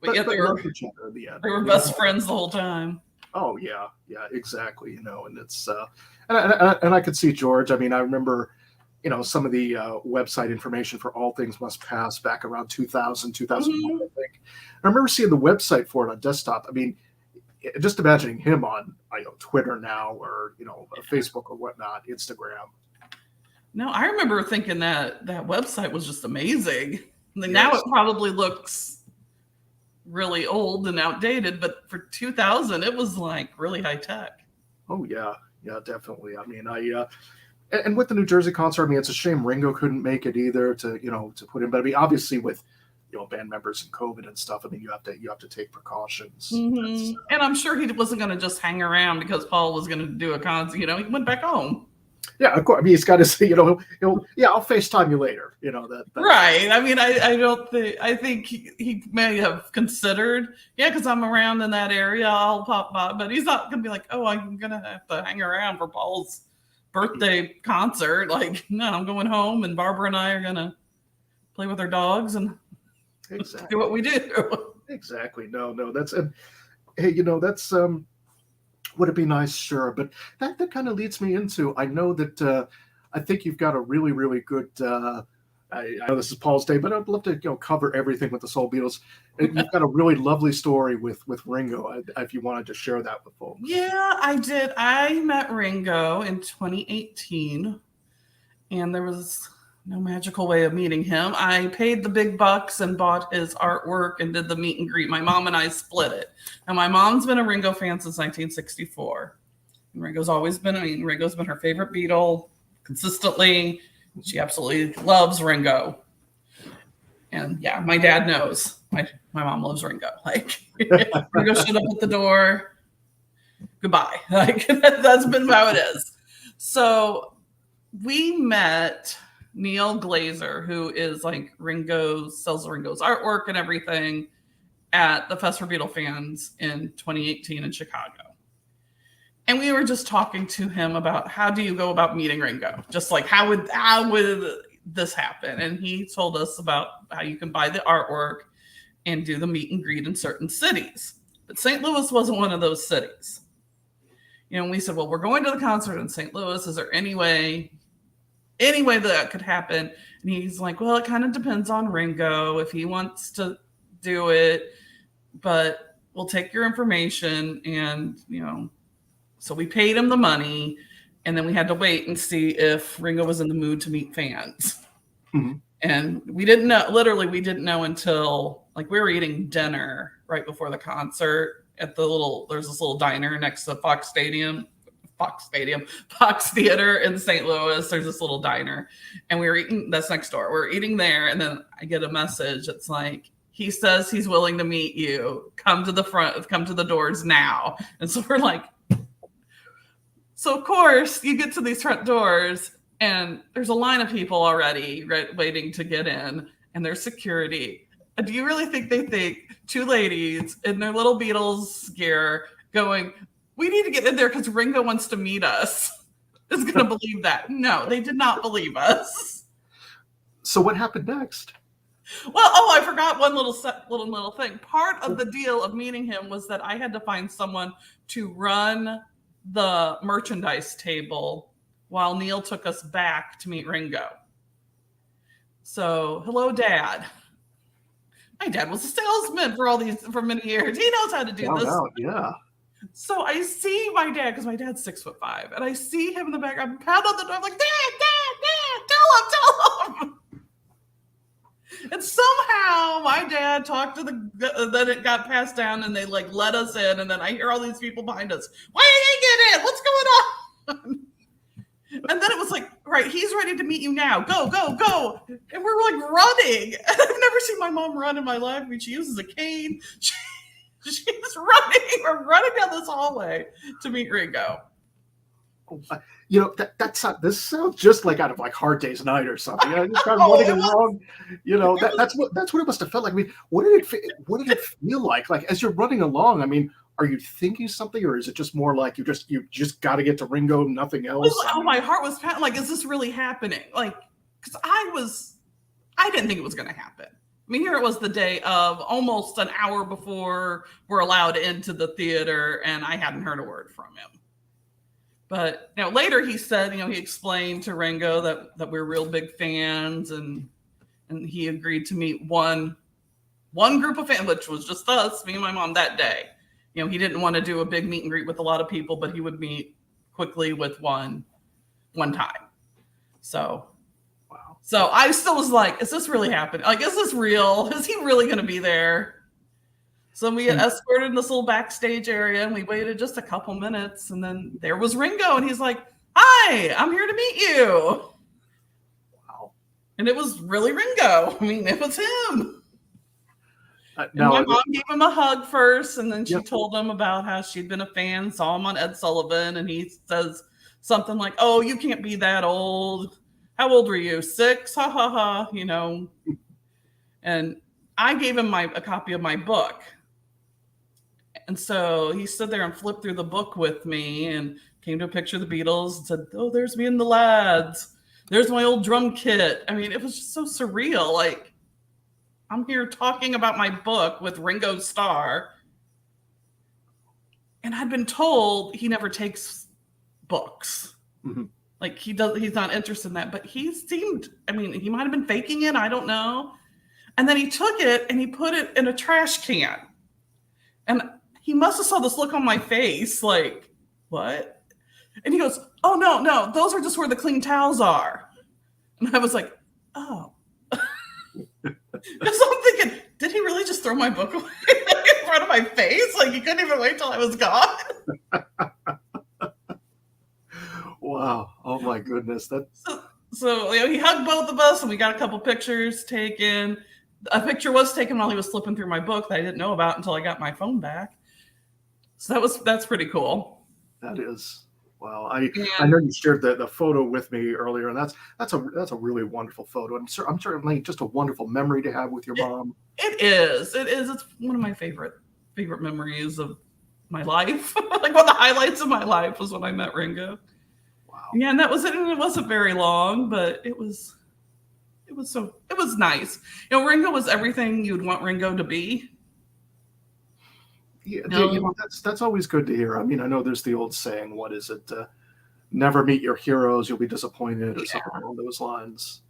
But yet they were best friends the whole time. Oh yeah, exactly. And it's and I could see George. I mean, I remember, some of the website information for All Things Must Pass back around 2000, 2001, I think. I remember seeing the website for it on desktop. I mean, just imagining him on Twitter now, or Facebook or whatnot, Instagram. No, I remember thinking that website was just amazing. Now it probably looks really old and outdated, but for 2000 it was like really high tech. Oh yeah, definitely. I mean, and with the New Jersey concert, I mean, it's a shame Ringo couldn't make it either to put in, but I mean, obviously with band members and COVID and stuff, I mean, you have to take precautions. And I'm sure he wasn't going to just hang around because Paul was going to do a concert. He went back home. Yeah, of course. I mean, he's got to say, I'll FaceTime you later. That right. I mean, I think he may have considered, because I'm around in that area, I'll pop by. But he's not going to be like, oh, I'm going to have to hang around for Paul's birthday concert. Like, no, I'm going home, and Barbara and I are going to play with our dogs and do what we do. Exactly. No, that's hey, that's would it be nice? Sure. But that kind of leads me into, I know that I think you've got a really, really good, I know this is Paul's day, but I'd love to cover everything with the Soul Beatles. You've got a really lovely story with Ringo, if you wanted to share that with folks. Yeah, I did. I met Ringo in 2018, and there was no magical way of meeting him. I paid the big bucks and bought his artwork and did the meet and greet. My mom and I split it. And my mom's been a Ringo fan since 1964. And Ringo's been her favorite Beatle consistently. She absolutely loves Ringo. And yeah, my dad knows. My mom loves Ringo. Like Ringo showed up at the door. Goodbye. Like that's been how it is. So we met Neil Glazer, who is like sells Ringo's artwork and everything at the Fest for Beatle Fans in 2018 in Chicago. And we were just talking to him about how do you go about meeting Ringo? Just like how would this happen? And he told us about how you can buy the artwork and do the meet and greet in certain cities. But St. Louis wasn't one of those cities. You know, and we said, well, we're going to the concert in St. Louis. Is there any way that could happen? And he's like, well, it kind of depends on Ringo if he wants to do it, but we'll take your information. And, you know, so we paid him the money, and then we had to wait and see if Ringo was in the mood to meet fans. Mm-hmm. And we didn't know until like we were eating dinner right before the concert at there's this little diner next to Fox Theater in St. Louis. There's this little diner, and we were eating, that's next door. We're eating there, and then I get a message. It's like, he says he's willing to meet you. Come to the front, come to the doors now. And so we're like, so of course you get to these front doors and there's a line of people already waiting to get in, and there's security. Do you really think they think two ladies in their little Beatles gear going, we need to get in there because Ringo wants to meet us, is going to believe that? No, they did not believe us. So what happened next? Well, I forgot one little thing. Part of the deal of meeting him was that I had to find someone to run the merchandise table while Neil took us back to meet Ringo. So, hello, Dad. My dad was a salesman for many years. He knows how to do this. Yeah. So I see my dad, because my dad's 6'5", and I see him in the back. I'm pounding on the door. I'm like, Dad, tell him. And somehow my dad talked to then it got passed down, and they like let us in. And then I hear all these people behind us. Why did they get in? What's going on? And then it was like, right, he's ready to meet you now. Go, go, go. And we're like running. And I've never seen my mom run in my life. I mean, she uses a cane. She's running. We're running down this hallway to meet Ringo. You know, this sounds just like out of like Hard Day's Night or something. You know, just kind of running along. You know, that's what it must have felt like. I mean, what did it feel like? Like as you're running along, I mean, are you thinking something, or is it just more like you just got to get to Ringo, nothing else? My heart was pounding. Like, is this really happening? Like, because I didn't think it was going to happen. I mean, here it was the day of, almost an hour before we're allowed into the theater, and I hadn't heard a word from him. But later he said, he explained to Ringo that we're real big fans, and he agreed to meet one group of fans, which was just us, me and my mom, that day. He didn't want to do a big meet and greet with a lot of people, but he would meet quickly with one time. So, wow. So I still was like, is this really happening? Like, is this real? Is he really going to be there? So we got escorted in this little backstage area, and we waited just a couple minutes, and then there was Ringo, and he's like, hi, I'm here to meet you. Wow. And it was really Ringo. I mean, it was him. My mom gave him a hug first, and then she told him about how she'd been a fan, saw him on Ed Sullivan, and he says something like, oh, you can't be that old. How old were you? 6? Ha, ha, ha, And I gave him a copy of my book. And so he stood there and flipped through the book with me and came to a picture of the Beatles and said, oh, there's me and the lads. There's my old drum kit. I mean, it was just so surreal. Like, I'm here talking about my book with Ringo Starr. And I'd been told he never takes books. Mm-hmm. Like he's not interested in that, but he seemed, he might've been faking it. I don't know. And then he took it and he put it in a trash can. And he must have saw this look on my face. Like, what? And he goes, oh, no, those are just where the clean towels are. And I was like, oh. Because I'm thinking, did he really just throw my book away in front of my face? Like, he couldn't even wait till I was gone. Wow. Oh, my goodness. So he hugged both of us, and we got a couple pictures taken. A picture was taken while he was flipping through my book that I didn't know about until I got my phone back. So that's pretty cool. That is. Wow, I And know you shared the photo with me earlier, and that's a really wonderful photo. I'm certainly just a wonderful memory to have with your mom. it is. It is. It's one of my favorite memories of my life. Like one of the highlights of my life was when I met Ringo. Wow. Yeah, and that was it. And it wasn't very long, but it was nice. You know, Ringo was everything you'd want Ringo to be. Yeah, No. that's always good to hear. I mean, I know there's the old saying, what is it? Never meet your heroes, you'll be disappointed, or something along those lines.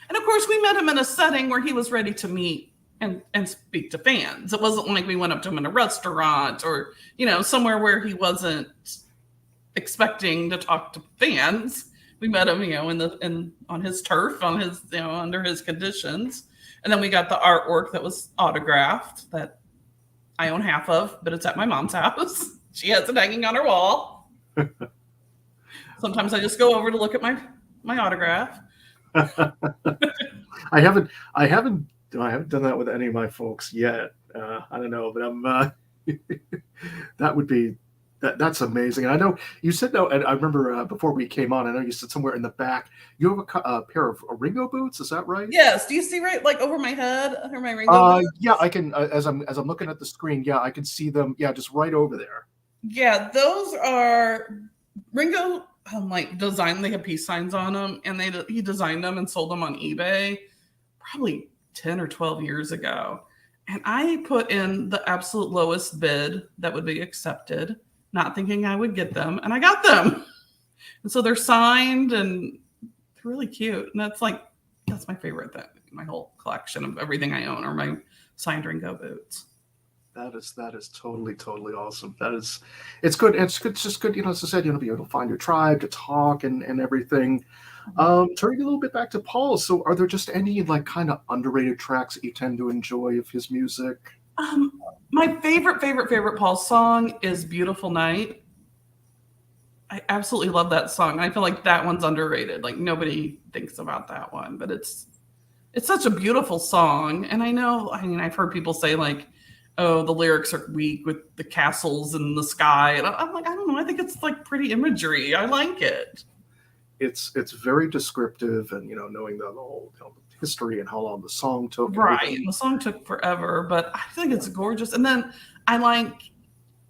And of course, we met him in a setting where he was ready to meet and speak to fans. It wasn't like we went up to him in a restaurant or, you know, somewhere where he wasn't expecting to talk to fans. We met him, you know, on his turf, on his, you know, under his conditions. And then we got the artwork that was autographed that I own half of, but it's at my mom's house. She has it hanging on her wall. Sometimes I just go over to look at my autograph. I haven't done that with any of my folks yet. I don't know, but I'm that would be that's amazing. And I know you said no, and I remember before we came on, I know you said somewhere in the back you have a pair of Ringo boots. Is that right? Yes. Do you see right like over my head or my Ringo boots? Yeah, I can. As I'm looking at the screen, yeah, I can see them. Yeah, just right over there. Yeah, those are Ringo. Like designed. They have peace signs on them, and he designed them and sold them on eBay, probably 10 or 12 years ago. And I put in the absolute lowest bid that would be accepted, not thinking I would get them, and I got them. And so they're signed, and they're really cute. And that's my favorite thing. My whole collection of everything I own are my signed Ringo boots. That is totally awesome. It's good. It's good. It's just good. You know, as I said, you know, be able to find your tribe to talk and everything. Turning a little bit back to Paul. So, are there just any like kind of underrated tracks that you tend to enjoy of his music? My favorite Paul song is "Beautiful Night." I absolutely love that song. I feel like that one's underrated. Like nobody thinks about that one, but it's such a beautiful song. And I mean, I've heard people say like, oh, the lyrics are weak with the castles in the sky. And I'm like, I don't know. I think it's like pretty imagery. I like it. It's very descriptive, and you know, knowing the whole history and how long the song took. Right. The song took forever, but I think it's gorgeous. And then I like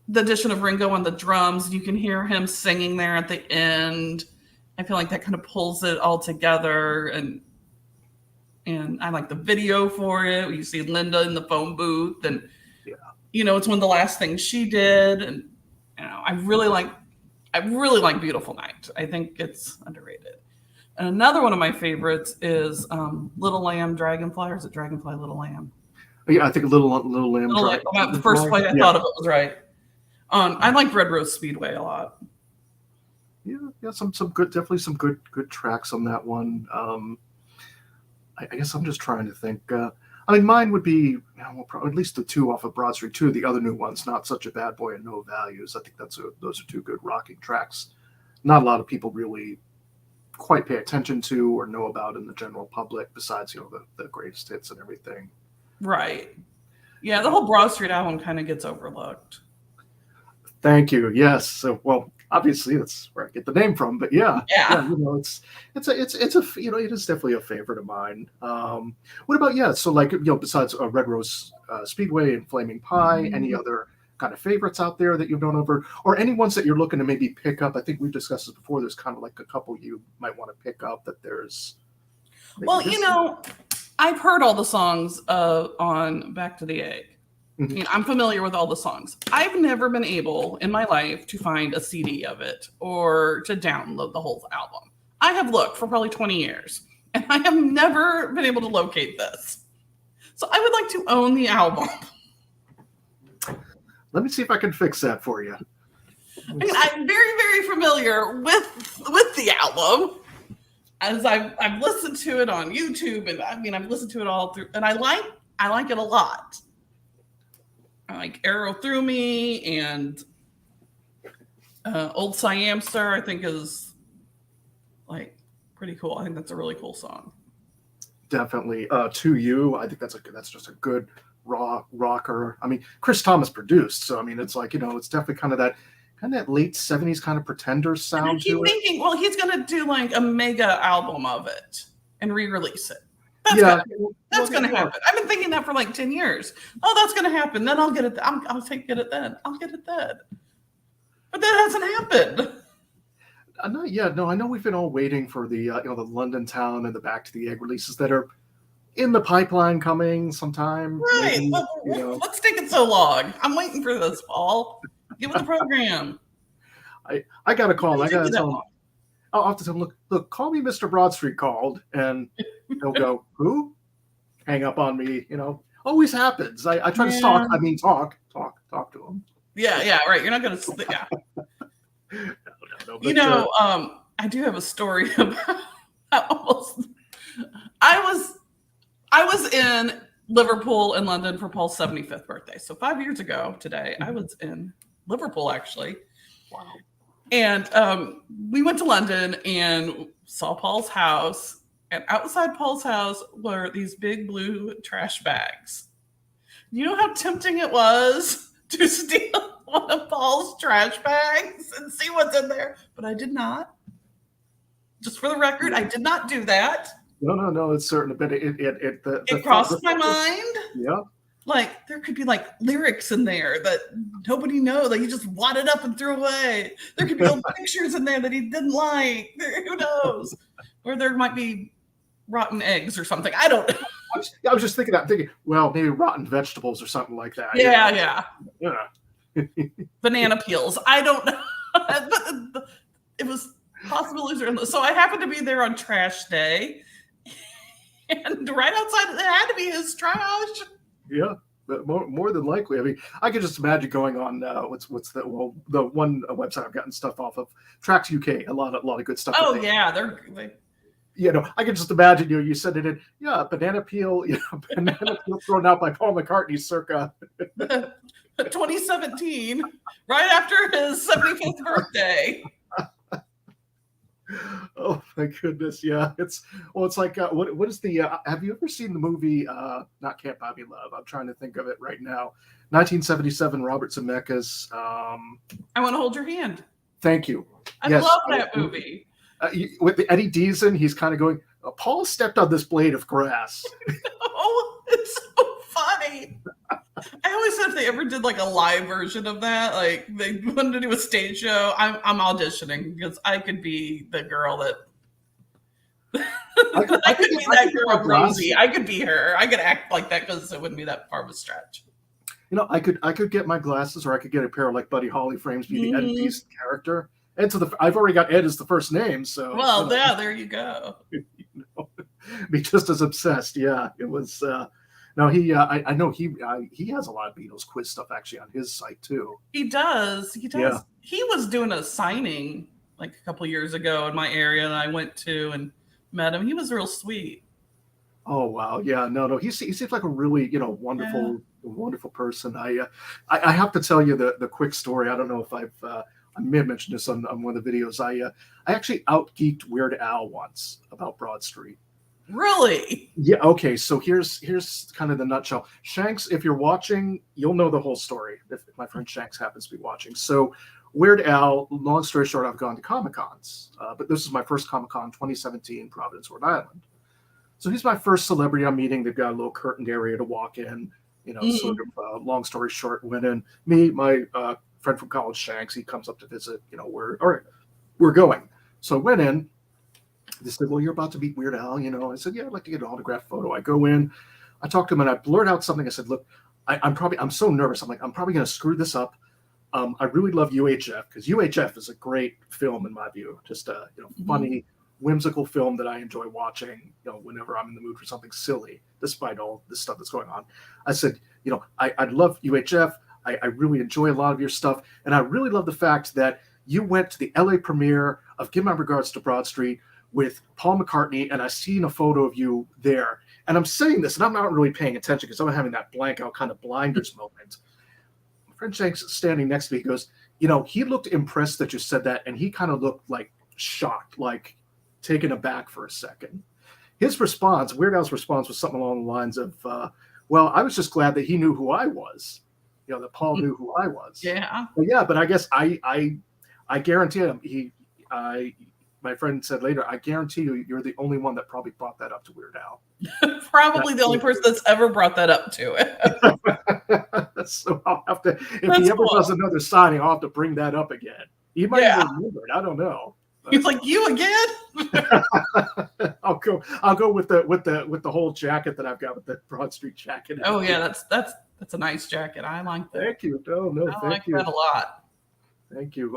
the addition of Ringo on the drums. You can hear him singing there at the end. I feel like that kind of pulls it all together. And I like the video for it. You see Linda in the phone booth, and you know, it's one of the last things she did. And you know, I really like Beautiful Night. I think it's underrated. And another one of my favorites is Little Lamb, Dragonfly, or is it Dragonfly, Little Lamb? Yeah, I think Little Lamb. The first way I thought of it was right. I like Red Rose Speedway a lot. Yeah, some good, definitely some good tracks on that one. I guess I'm just trying to think. I mean, mine would be, you know, at least the two off of Broad Street 2, the other new ones, Not Such a Bad Boy and No Values. I think those are two good rocking tracks. Not a lot of people really quite pay attention to or know about in the general public, besides, you know, the greatest hits and everything. Right. Yeah, the whole Broad Street album kind of gets overlooked. Thank you. Yes. So, well, obviously that's where I get the name from, but yeah, you know, it's a you know, it is definitely a favorite of mine. What about so like, you know, besides Red Rose Speedway and Flaming Pie, any other kind of favorites out there that you've known over, or any ones that you're looking to maybe pick up? I think we've discussed this before. There's kind of like a couple you might want to pick up that there's. Well, you know, I've heard all the songs on Back to the Egg. Mm-hmm. You know, I'm familiar with all the songs. I've never been able in my life to find a CD of it or to download the whole album. I have looked for probably 20 years, and I have never been able to locate this. So I would like to own the album. Let me see if I can fix that for you. I mean, I'm very, very familiar with the album, as I've listened to it on YouTube, and I mean, I've listened to it all through, and I like it a lot. I like Arrow Through Me, and Old Siamster, I think, is like pretty cool. I think that's a really cool song. definitely. To You, I think that's just a good rocker. I mean, Chris Thomas produced, so I mean, it's like, it's definitely kind of that late '70s kind of Pretenders And I sound keep to it. thinking, well, he's gonna do like a mega album of it and re-release it. Yeah, That's gonna happen. I've been thinking that for like 10 years. Oh, that's gonna happen. Then I'll get it. I'll get it then. I'll get it then. But that hasn't happened. Not yet. No, I know we've been all waiting for the the London Town and the Back to the Egg releases that are in the pipeline coming sometime. Right. Maybe, What's taking so long? I'm waiting for this, Paul. Get with the program. I got to call. I got to tell him. Long. I'll have to tell him, look, call me Mr. Broadstreet called, and he'll go, who? Hang up on me. Always happens. I try to talk to him. Yeah, right. You're not gonna. Yeah. No, but, I do have a story about I was in Liverpool and London for Paul's 75th birthday. So 5 years ago today, I was in Liverpool actually. Wow. And we went to London and saw Paul's house. And outside Paul's house were these big blue trash bags. You know how tempting it was to steal one of Paul's trash bags and see what's in there? But I did not. Just for the record, I did not do that. No, it's certain. But it crossed my mind. Yeah. Like there could be like lyrics in there that nobody knows, that he just wadded up and threw away. There could be old pictures in there that he didn't like. Who knows? Or there might be rotten eggs or something. I don't know. I was just thinking that. Well, maybe rotten vegetables or something like that. Yeah. Banana Yeah. peels. I don't know. But it was possibilities are endless. So I happened to be there on trash day. And right outside, it had to be his trash. Yeah, but more than likely. I mean, I could just imagine going on what's the one website I've gotten stuff off of, Tracks UK. A lot of good stuff. Oh yeah, they're. I could just imagine you said it in banana peel, banana peel thrown out by Paul McCartney circa 2017, right after his 75th birthday. Oh my goodness, yeah. It's like what is the have you ever seen the movie not Can't Buy Me Love? I'm trying to think of it right now. 1977, Robert Zemeckis. I Want to Hold Your Hand. Thank you. I love that movie. With Eddie Deason, he's kind of going, Paul stepped on this blade of grass. Oh, it's so funny. I always said if they ever did like a live version of that, like they wanted to do a stage show, I'm auditioning because I could be the girl that I could be that girl, Rosie. I could be her. I could act like that because it wouldn't be that far of a stretch. I could get my glasses, or I could get a pair of like Buddy Holly frames, be the Ed Deason character. And I've already got Ed as the first name, so yeah, there you go. Be just as obsessed. Yeah, it was. No, I know he has a lot of Beatles quiz stuff actually on his site too. He does. Yeah. He was doing a signing like a couple years ago in my area, and I went to and met him. He was real sweet. Oh wow, yeah, no, he seems like a really wonderful person. I have to tell you the quick story. I don't know if I may have mentioned this on one of the videos. I actually out-geeked Weird Al once about Broad Street. Really? Yeah. Okay. So here's kind of the nutshell. Shanks, if you're watching, you'll know the whole story. If my friend Shanks happens to be watching. So Weird Al. Long story short, I've gone to Comic-Cons, but this is my first Comic-Con, 2017, Providence, Rhode Island. So he's my first celebrity I'm meeting. They've got a little curtained area to walk in. Sort of. Long story short, went in. Me, my friend from college, Shanks. He comes up to visit. We're going. So I went in. They said, well, you're about to meet Weird Al, I said, yeah, I'd like to get an autograph photo. I go in, I talk to him, and I blurt out something. I said, look, I'm so nervous. I'm probably going to screw this up. I really love UHF because UHF is a great film in my view. Just a funny, whimsical film that I enjoy watching, whenever I'm in the mood for something silly, despite all this stuff that's going on. I said, I love UHF. I really enjoy a lot of your stuff. And I really love the fact that you went to the LA premiere of Give My Regards to Broad Street with Paul McCartney, and I seen a photo of you there. And I'm saying this, and I'm not really paying attention because I'm having that blank out kind of blinders moment. My friend Shanks standing next to me goes, he looked impressed that you said that, and he kind of looked like shocked, like taken aback for a second. his response, Weird Al's response, was something along the lines of, "Well, I was just glad that he knew who I was, that Paul knew who I was." Yeah. But yeah, but I guess I guarantee him. My friend said later, I guarantee you're the only one that probably brought that up to Weird Al. Probably the only person that's ever brought that up to it. So I'll have to, if That's he ever cool. does another signing, I'll have to bring that up again. He might Yeah. even remember it. I don't know. He's like, you again? I'll go with the whole jacket that I've got, with the Broad Street jacket. Oh yeah, that's a nice jacket. I like that. Thank you. No, I thank like you. that a lot. Thank you.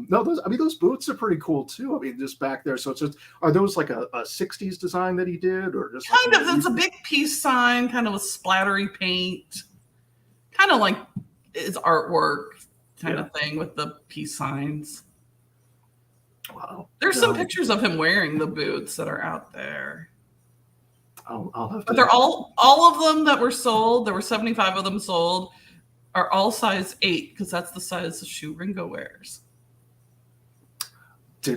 No, those boots are pretty cool too. I mean, just back there. So it's just, are those like a 60s design that he did, or just Kind of. It's a big peace sign, kind of with splattery paint, kind of like his artwork kind of thing with the peace signs. Wow. There's some pictures of him wearing the boots that are out there. I'll have to. But they're all of them that were sold. There were 75 of them sold. Are all size 8 because that's the size of shoe Ringo wears.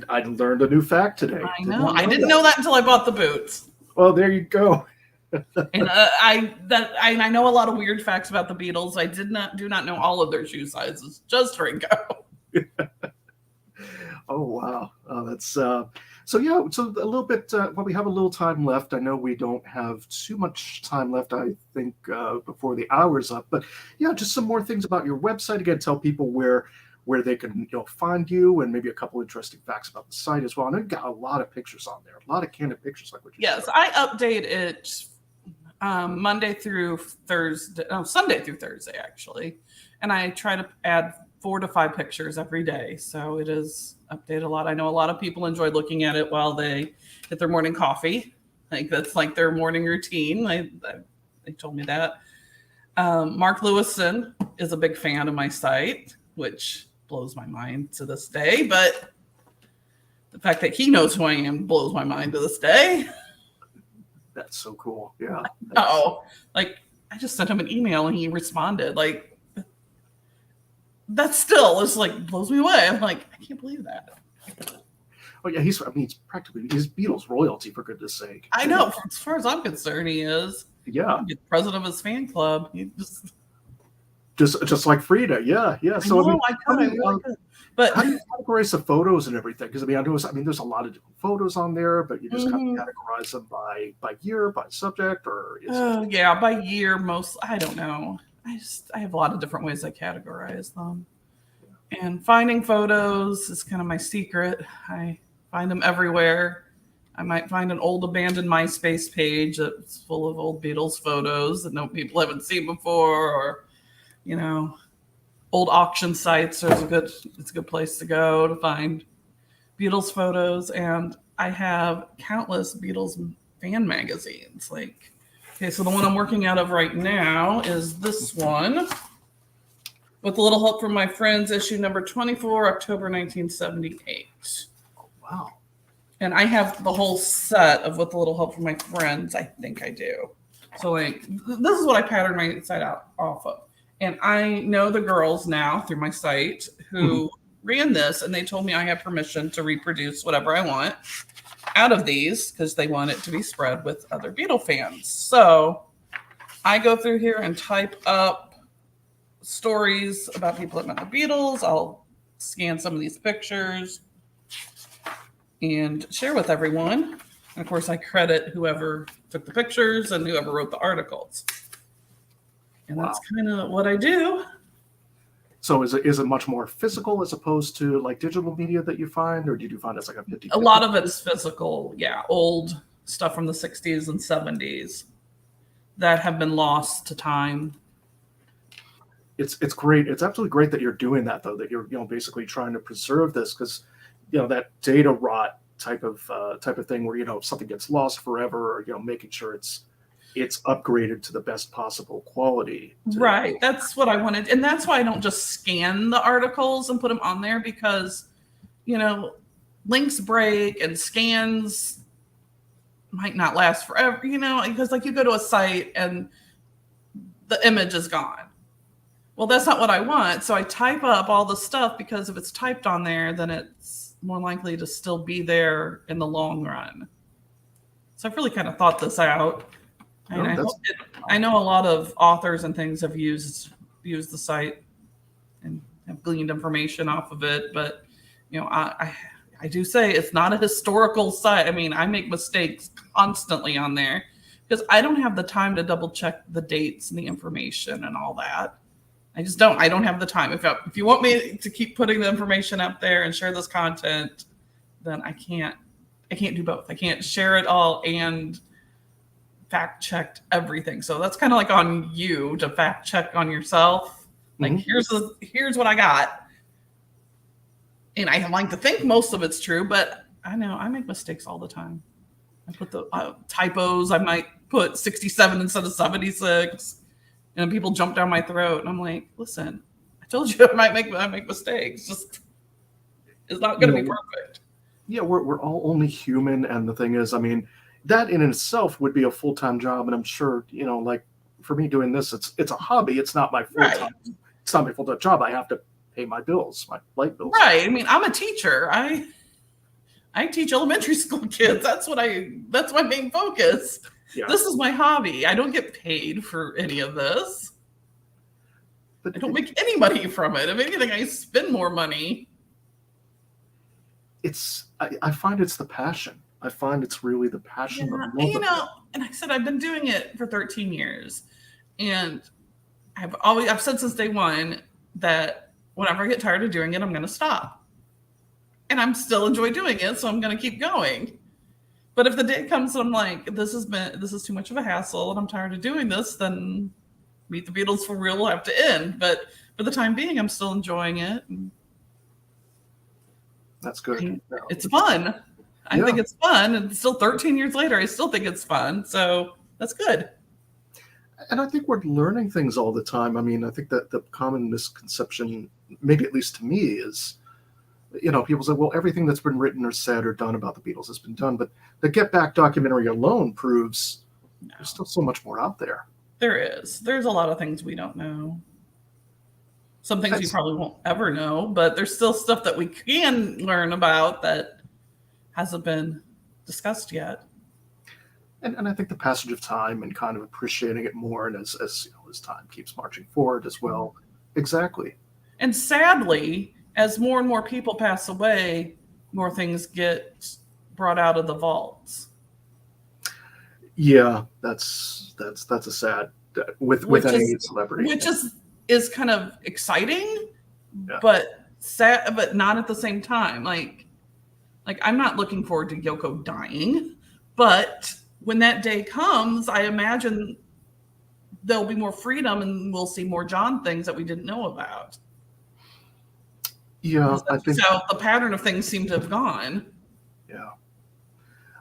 I learned a new fact today. I know. I didn't know that until I bought the boots. Well, there you go. And I know a lot of weird facts about the Beatles. I do not know all of their shoe sizes. Just Ringo. Oh wow, that's so yeah. So a little bit. Well, we have a little time left. I know we don't have too much time left. I think before the hour's up. But yeah, just some more things about your website. Again, tell people where they can find you, and maybe a couple interesting facts about the site as well. And I've got a lot of pictures on there, a lot of candid pictures like what you. Yes, I update it Monday through Thursday. No, Sunday through Thursday actually, and I try to add 4 to 5 pictures every day. So it is updated a lot. I know a lot of people enjoy looking at it while they get their morning coffee. Like that's like their morning routine. They told me that. Mark Lewison is a big fan of my site, which blows my mind to this day. But the fact that he knows who I am blows my mind to this day. That's so cool. Yeah. Like I just sent him an email and he responded. Like, that still is like blows me away. I'm like, I can't believe that. Oh yeah, he's practically Beatles royalty, for goodness sake. I know. As far as I'm concerned, he is. Yeah. He's the president of his fan club. He just like Frida. Yeah. So I really could. But how do you categorize the photos and everything? Because I mean, there's a lot of different photos on there, but you just kind of categorize them by year, by subject, or yeah, by year. I don't know. I have a lot of different ways I categorize them. And finding photos is kind of my secret. I find them everywhere. I might find an old abandoned MySpace page that's full of old Beatles photos that people haven't seen before, or old auction sites. It's a good place to go to find Beatles photos. And I have countless Beatles fan magazines. Okay, so the one I'm working out of right now is this one. With a little help from my friends, issue number 24, October 1978. Oh, wow. And I have the whole set of With a Little Help from My Friends. I think I do. So this is what I patterned my site out off of. And I know the girls now through my site who ran this, and they told me I have permission to reproduce whatever I want out of these because they want it to be spread with other Beatle fans. So I go through here and type up stories about people that met the Beatles. I'll scan some of these pictures and share with everyone. And of course, I credit whoever took the pictures and whoever wrote the articles. And that's kind of what I do. So is it much more physical as opposed to like digital media that you find, or do you find it's like a 50? A lot of it's physical, yeah. Old stuff from the 60s and 70s that have been lost to time. It's great. It's absolutely great that you're doing that, though. That you're basically trying to preserve this, because that data rot type of thing where something gets lost forever, or making sure it's upgraded to the best possible quality. Right. That's what I wanted. And that's why I don't just scan the articles and put them on there, because, links break and scans might not last forever, because you go to a site and the image is gone. Well, that's not what I want. So I type up all the stuff, because if it's typed on there, then it's more likely to still be there in the long run. So I've really kind of thought this out. And No, I know a lot of authors and things have used the site and have gleaned information off of it. But, I do say it's not a historical site. I mean, I make mistakes constantly on there because I don't have the time to double check the dates and the information and all that. I just don't. I don't have the time. If you want me to keep putting the information up there and share this content, then I can't do both. I can't share it all and fact check everything. So that's kind of like on you to fact check on yourself. Like, here's what I got. And I like to think most of it's true, but I know I make mistakes all the time. I put the typos. I might put 67 instead of 76. And people jump down my throat. And I'm like, listen, I told you I make mistakes. Just, it's not going to be perfect. Yeah, we're all only human. And the thing is, I mean, that in itself would be a full-time job. And I'm sure, like for me doing this, it's a hobby. It's not my full-time. Right. It's not my full-time job. I have to pay my bills, my light bills. Right. I mean, I'm a teacher. I teach elementary school kids. That's my main focus. Yeah. This is my hobby. I don't get paid for any of this. But I don't make any money from it. If anything, I spend more money. I find it's the passion. I find it's really the passion. Yeah, and I said I've been doing it for 13 years. And I've said since day one that whenever I get tired of doing it, I'm going to stop. And I'm still enjoy doing it, so I'm going to keep going. But if the day comes and I'm like, this is too much of a hassle and I'm tired of doing this, then Meet the Beatles for real will have to end. But for the time being, I'm still enjoying it. That's good. It's fun. I think it's fun. And still 13 years later, I still think it's fun. So that's good. And I think we're learning things all the time. I mean, I think that the common misconception, maybe at least to me, is, people say, well, everything that's been written or said or done about the Beatles has been done. But the Get Back documentary alone proves there's still so much more out there. There is. There's a lot of things we don't know. Some things we probably won't ever know, but there's still stuff that we can learn about that hasn't been discussed yet. And I think the passage of time and kind of appreciating it more, and as time keeps marching forward as well. Exactly. And sadly, as more and more people pass away, more things get brought out of the vaults. Yeah, that's a sad with any celebrity, which is kind of exciting, but sad, but not at the same time. Like I'm not looking forward to Yoko dying, but when that day comes, I imagine there'll be more freedom and we'll see more John things that we didn't know about. Yeah, I think so. The pattern of things seem to have gone. Yeah,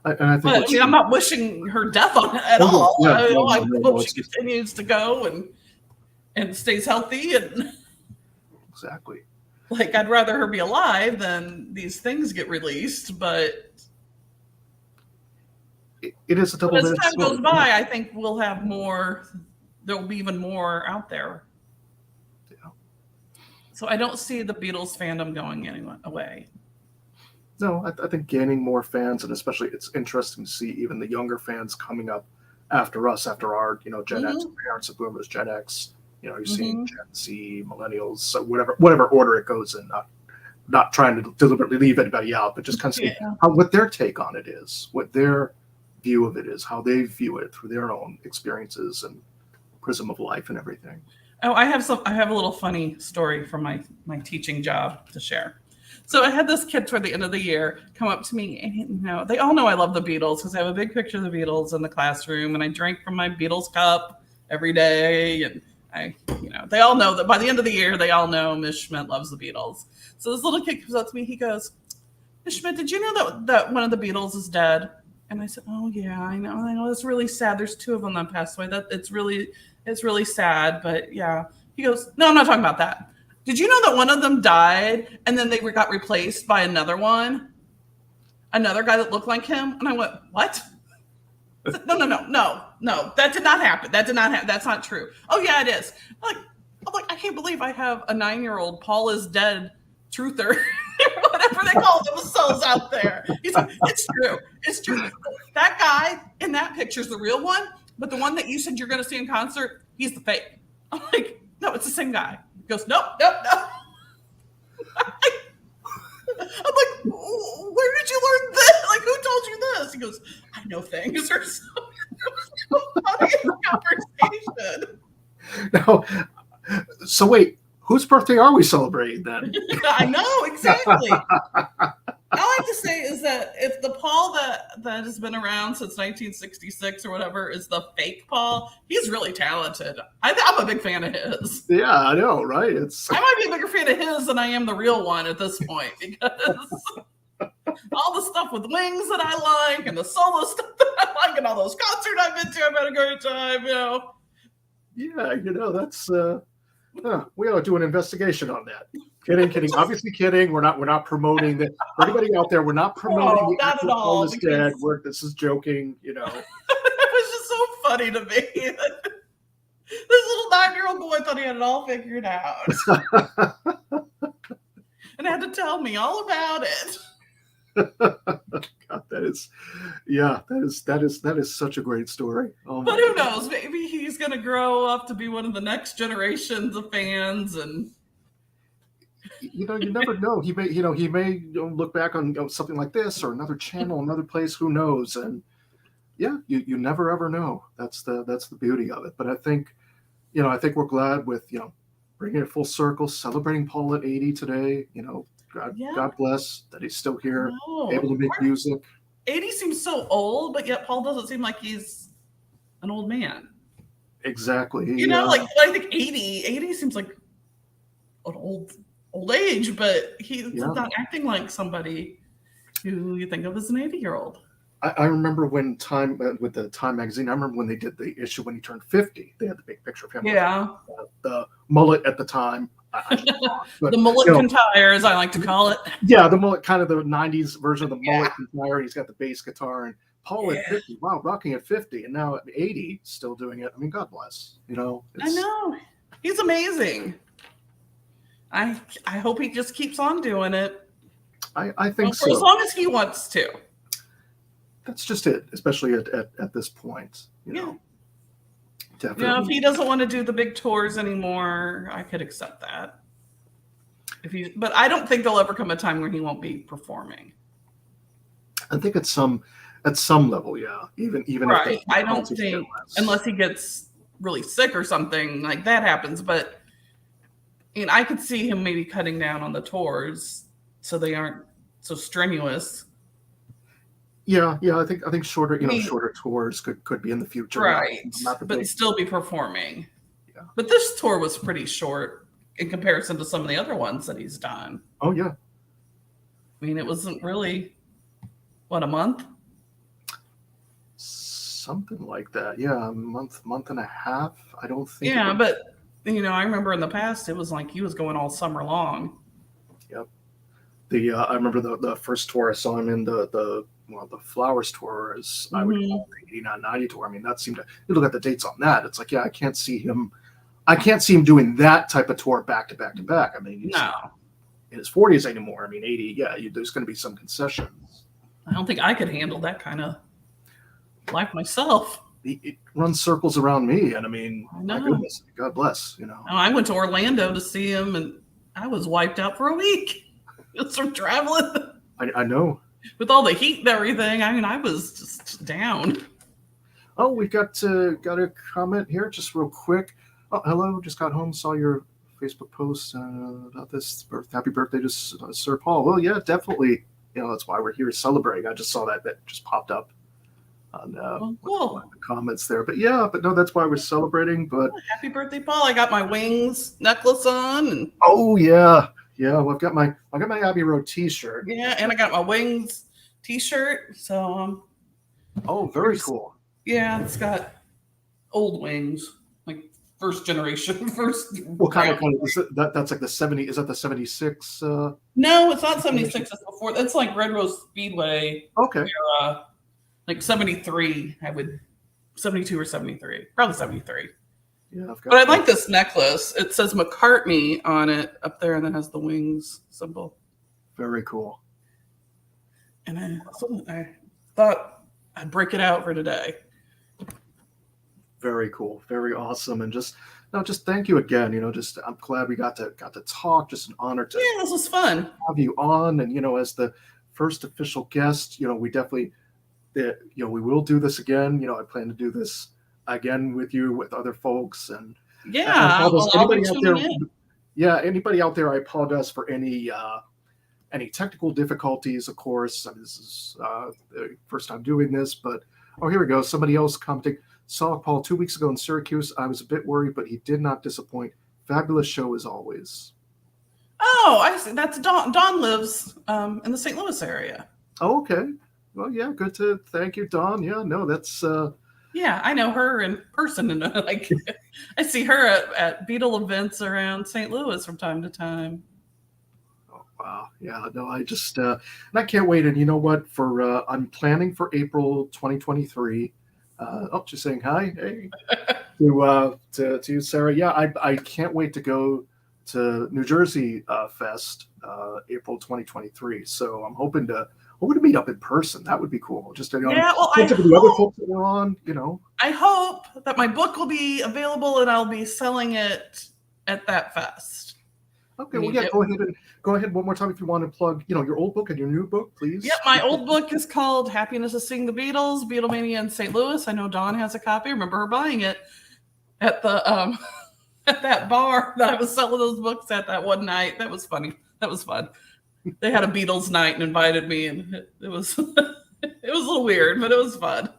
I think. I'm not wishing her death on it at all. I hope she continues to go and stays healthy and. Exactly. Like, I'd rather her be alive than these things get released, but. It is a double-edged sword. As time goes by, I think we'll have more. There will be even more out there. Yeah. So I don't see the Beatles fandom going away. No, I think gaining more fans, and especially it's interesting to see even the younger fans coming up after us, after our Gen X parents of boomers, Gen X. You're seeing Gen Z, millennials, so whatever order it goes in. Not trying to deliberately leave anybody out, but just kind of seeing what their take on it is, what their view of it is, how they view it through their own experiences and prism of life and everything. Oh, I have a little funny story from my teaching job to share. So I had this kid toward the end of the year come up to me, and they all know I love the Beatles because I have a big picture of the Beatles in the classroom, and I drink from my Beatles cup every day, and they all know that by the end of the year, they all know Miss Schmidt loves the Beatles. So this little kid comes up to me, he goes, Miss Schmidt, did you know that one of the Beatles is dead? And I said, oh yeah, I know, it's really sad. There's two of them that passed away. It's really sad, but yeah. He goes, no, I'm not talking about that. Did you know that one of them died and then they got replaced by another one? Another guy that looked like him? And I went, what? I said, no, that did not happen. That's not true. Oh yeah, it is. I'm like, I can't believe I have a 9-year-old Paul is dead truther or whatever they call themselves out there. He's like, it's true. It's true. That guy in that picture is the real one, but the one that you said you're going to see in concert, he's the fake. I'm like, no, it's the same guy. He goes, nope. I'm like, where did you learn this? Like, who told you this? He goes, I know things or something. So funny in the conversation. Now, so wait, whose birthday are we celebrating then? I know, exactly. I like to say is that if the Paul that has been around since 1966 or whatever is the fake Paul, he's really talented. I'm a big fan of his. Yeah, I know, right? I might be a bigger fan of his than I am the real one at this point, because all the stuff with wings that I like and the solo stuff that I like and all those concerts I've been to, I've had a great time, Yeah, that's we ought to do an investigation on that. Kidding. Obviously kidding. We're not promoting that. For anybody out there, we're not promoting the not at all. Paul is dead. This is joking, It was just so funny to me. This little 9-year-old boy thought he had it all figured out. And had to tell me all about it. God, that is such a great story. Oh, but who knows? Maybe he's going to grow up to be one of the next generations of fans, and you never know. He may look back on something like this or another channel, another place. Who knows? And yeah, you never ever know. That's the beauty of it. But I think we're glad with bringing it full circle, celebrating Paul at 80 today. God bless that he's still here, able to make music. 80 seems so old, but yet Paul doesn't seem like he's an old man. Exactly. Like I think 80 seems like an old age, but he's not acting like somebody who you think of as an 80-year-old. I remember when Time with the Time magazine. I remember when they did the issue when he turned 50. They had the big picture of him. Yeah. The mullet at the time. But, the mullet tire, as I like to call it. Yeah, the mullet, kind of the 90s version of the mullet tire. He's got the bass guitar, and Paul at 50. Wow, rocking at 50, and now at 80, still doing it. I mean, God bless. I know. He's amazing. I hope he just keeps on doing it. I think so. For as long as he wants to. That's just it, especially at this point. Definitely. If he doesn't want to do the big tours anymore, I could accept that. But I don't think there'll ever come a time where he won't be performing. I think at some level, yeah. Even right. I don't think unless he gets really sick or something like that happens. But I could see him maybe cutting down on the tours so they aren't so strenuous. Yeah. I think shorter tours could be in the future, right? But still be performing. Yeah. But this tour was pretty short in comparison to some of the other ones that he's done. Oh yeah. It wasn't really a month. Something like that. Yeah, a month and a half. I don't think. Yeah, but I remember in the past it was like he was going all summer long. Yep. I remember the first tour I saw him in the Flowers tour is I would call the 89-90 tour. That seemed to, you look at the dates on that, it's like, I can't see him doing that type of tour back to back to back. He's not in his 40s anymore. 80, there's going to be some concessions. I don't think I could handle that kind of life myself. It runs circles around me, and my goodness, God bless. I went to Orlando to see him, and I was wiped out for a week. Just from traveling. I know. With all the heat and everything, I was just down. Oh, we got a comment here, just real quick. Oh, hello, just got home, saw your Facebook post about this happy birthday to Sir Paul. Well, yeah, definitely. That's why we're here celebrating. I just saw that just popped up on cool. the comments there. But no, that's why we're celebrating. But happy birthday, Paul! I got my wings necklace on, and oh yeah. Yeah, well, I got my Abbey Road T-shirt. Yeah, and I got my Wings T-shirt. So, oh, very cool. Yeah, it's got old Wings, like first generation, first. What kind of is it? That's like the 70? Is that the 76? No, it's not 76. It's before. That's like Red Rose Speedway. Okay. Era, like 73. 72 or 73, probably 73. Yeah, but I like this necklace. It says McCartney on it up there, and it has the Wings symbol. Very cool. And I thought I'd break it out for today. Very cool. Very awesome. And just thank you again. Just I'm glad we got to talk. Just an honor to Yeah, this was fun. have you on. And as the first official guest, we definitely we will do this again. I plan to do this again with you, with other folks. And Yeah, I'll be tuning in. Yeah, anybody out there, I apologize for any technical difficulties, of course. I mean, this is the first time doing this, but here we go. Somebody else commenting. Saw Paul 2 weeks ago in Syracuse. I was a bit worried, but he did not disappoint. Fabulous show as always. Oh, I see. That's Dawn. Dawn lives in the St. Louis area. Oh, okay. Well, yeah, good to thank you, Dawn. Yeah, no, that's yeah, I know her in person, and I see her at Beetle events around St. Louis from time to time. Oh, wow. Yeah, no, I just and I can't wait. And you know what? For I'm planning for April 2023. She's saying hi. Hey. to you, Sarah. Yeah, I can't wait to go to New Jersey Fest April 2023. So I'm hoping to meet up in person. That would be cool. Just the other folks that were on. I hope that my book will be available and I'll be selling it at that fest. Okay, well, yeah, go ahead one more time if you want to plug, your old book and your new book, please. Yep, my old book is called Happiness is Seeing the Beatles, Beatlemania in St. Louis. I know Dawn has a copy. I remember her buying it at the at that bar that I was selling those books at that one night. That was funny. That was fun. They had a Beatles night and invited me, and it was it was a little weird, but it was fun.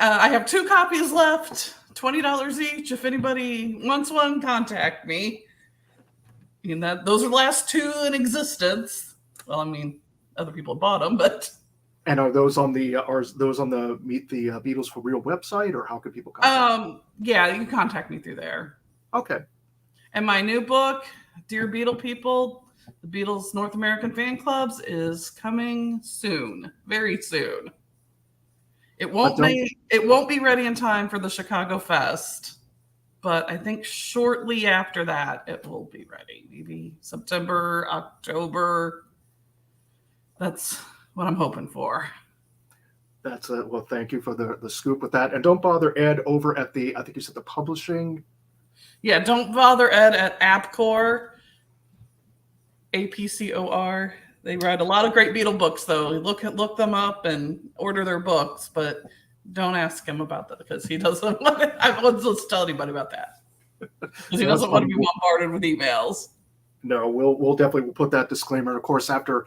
I have 2 copies left, $20 each. If anybody wants one, contact me. And those are the last 2 in existence. Well, I mean, other people bought them, but. And are those on the Meet the Beatles for Real website, or how could people contact? Yeah, you can contact me through there. Okay. And my new book, Dear Beatle People, the Beatles North American Fan Clubs, is coming soon, very soon. It won't be ready in time for the Chicago Fest. But I think shortly after that, it will be ready. Maybe September, October. That's what I'm hoping for. That's it. Well, thank you for the scoop with that. And don't bother Ed over at I think you said the publishing. Yeah, don't bother Ed at APCOR, APCOR. They write a lot of great Beatle books, though. Look them up and order their books, but don't ask him about that because he doesn't want to. I won't tell anybody about that because he doesn't want to be bombarded with emails. No, we'll definitely put that disclaimer. Of course, after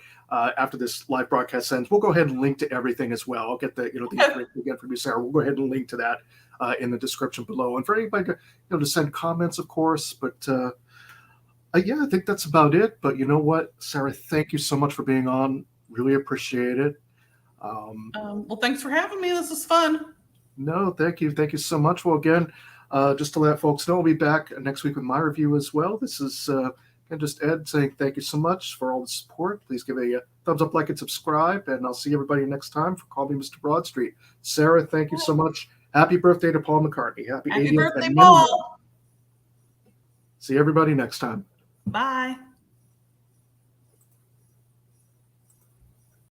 this live broadcast ends, we'll go ahead and link to everything as well. I'll get the information again from you, Sarah. We'll go ahead and link to that in the description below. And for anybody to send comments, of course. But yeah, I think that's about it. But you know what, Sarah, thank you so much for being on. Really appreciate it. Well, thanks for having me. This is fun. No, thank you so much. Well, again, just to let folks know, I'll be back next week with my review as well. This is just Ed saying thank you so much for all the support. Please give a thumbs up, like, and subscribe, and I'll see everybody next time for Call Me Mr. Broadstreet. Sarah, thank you so much. Happy birthday to Paul McCartney. Happy 80th birthday, Paul. See everybody next time. Bye.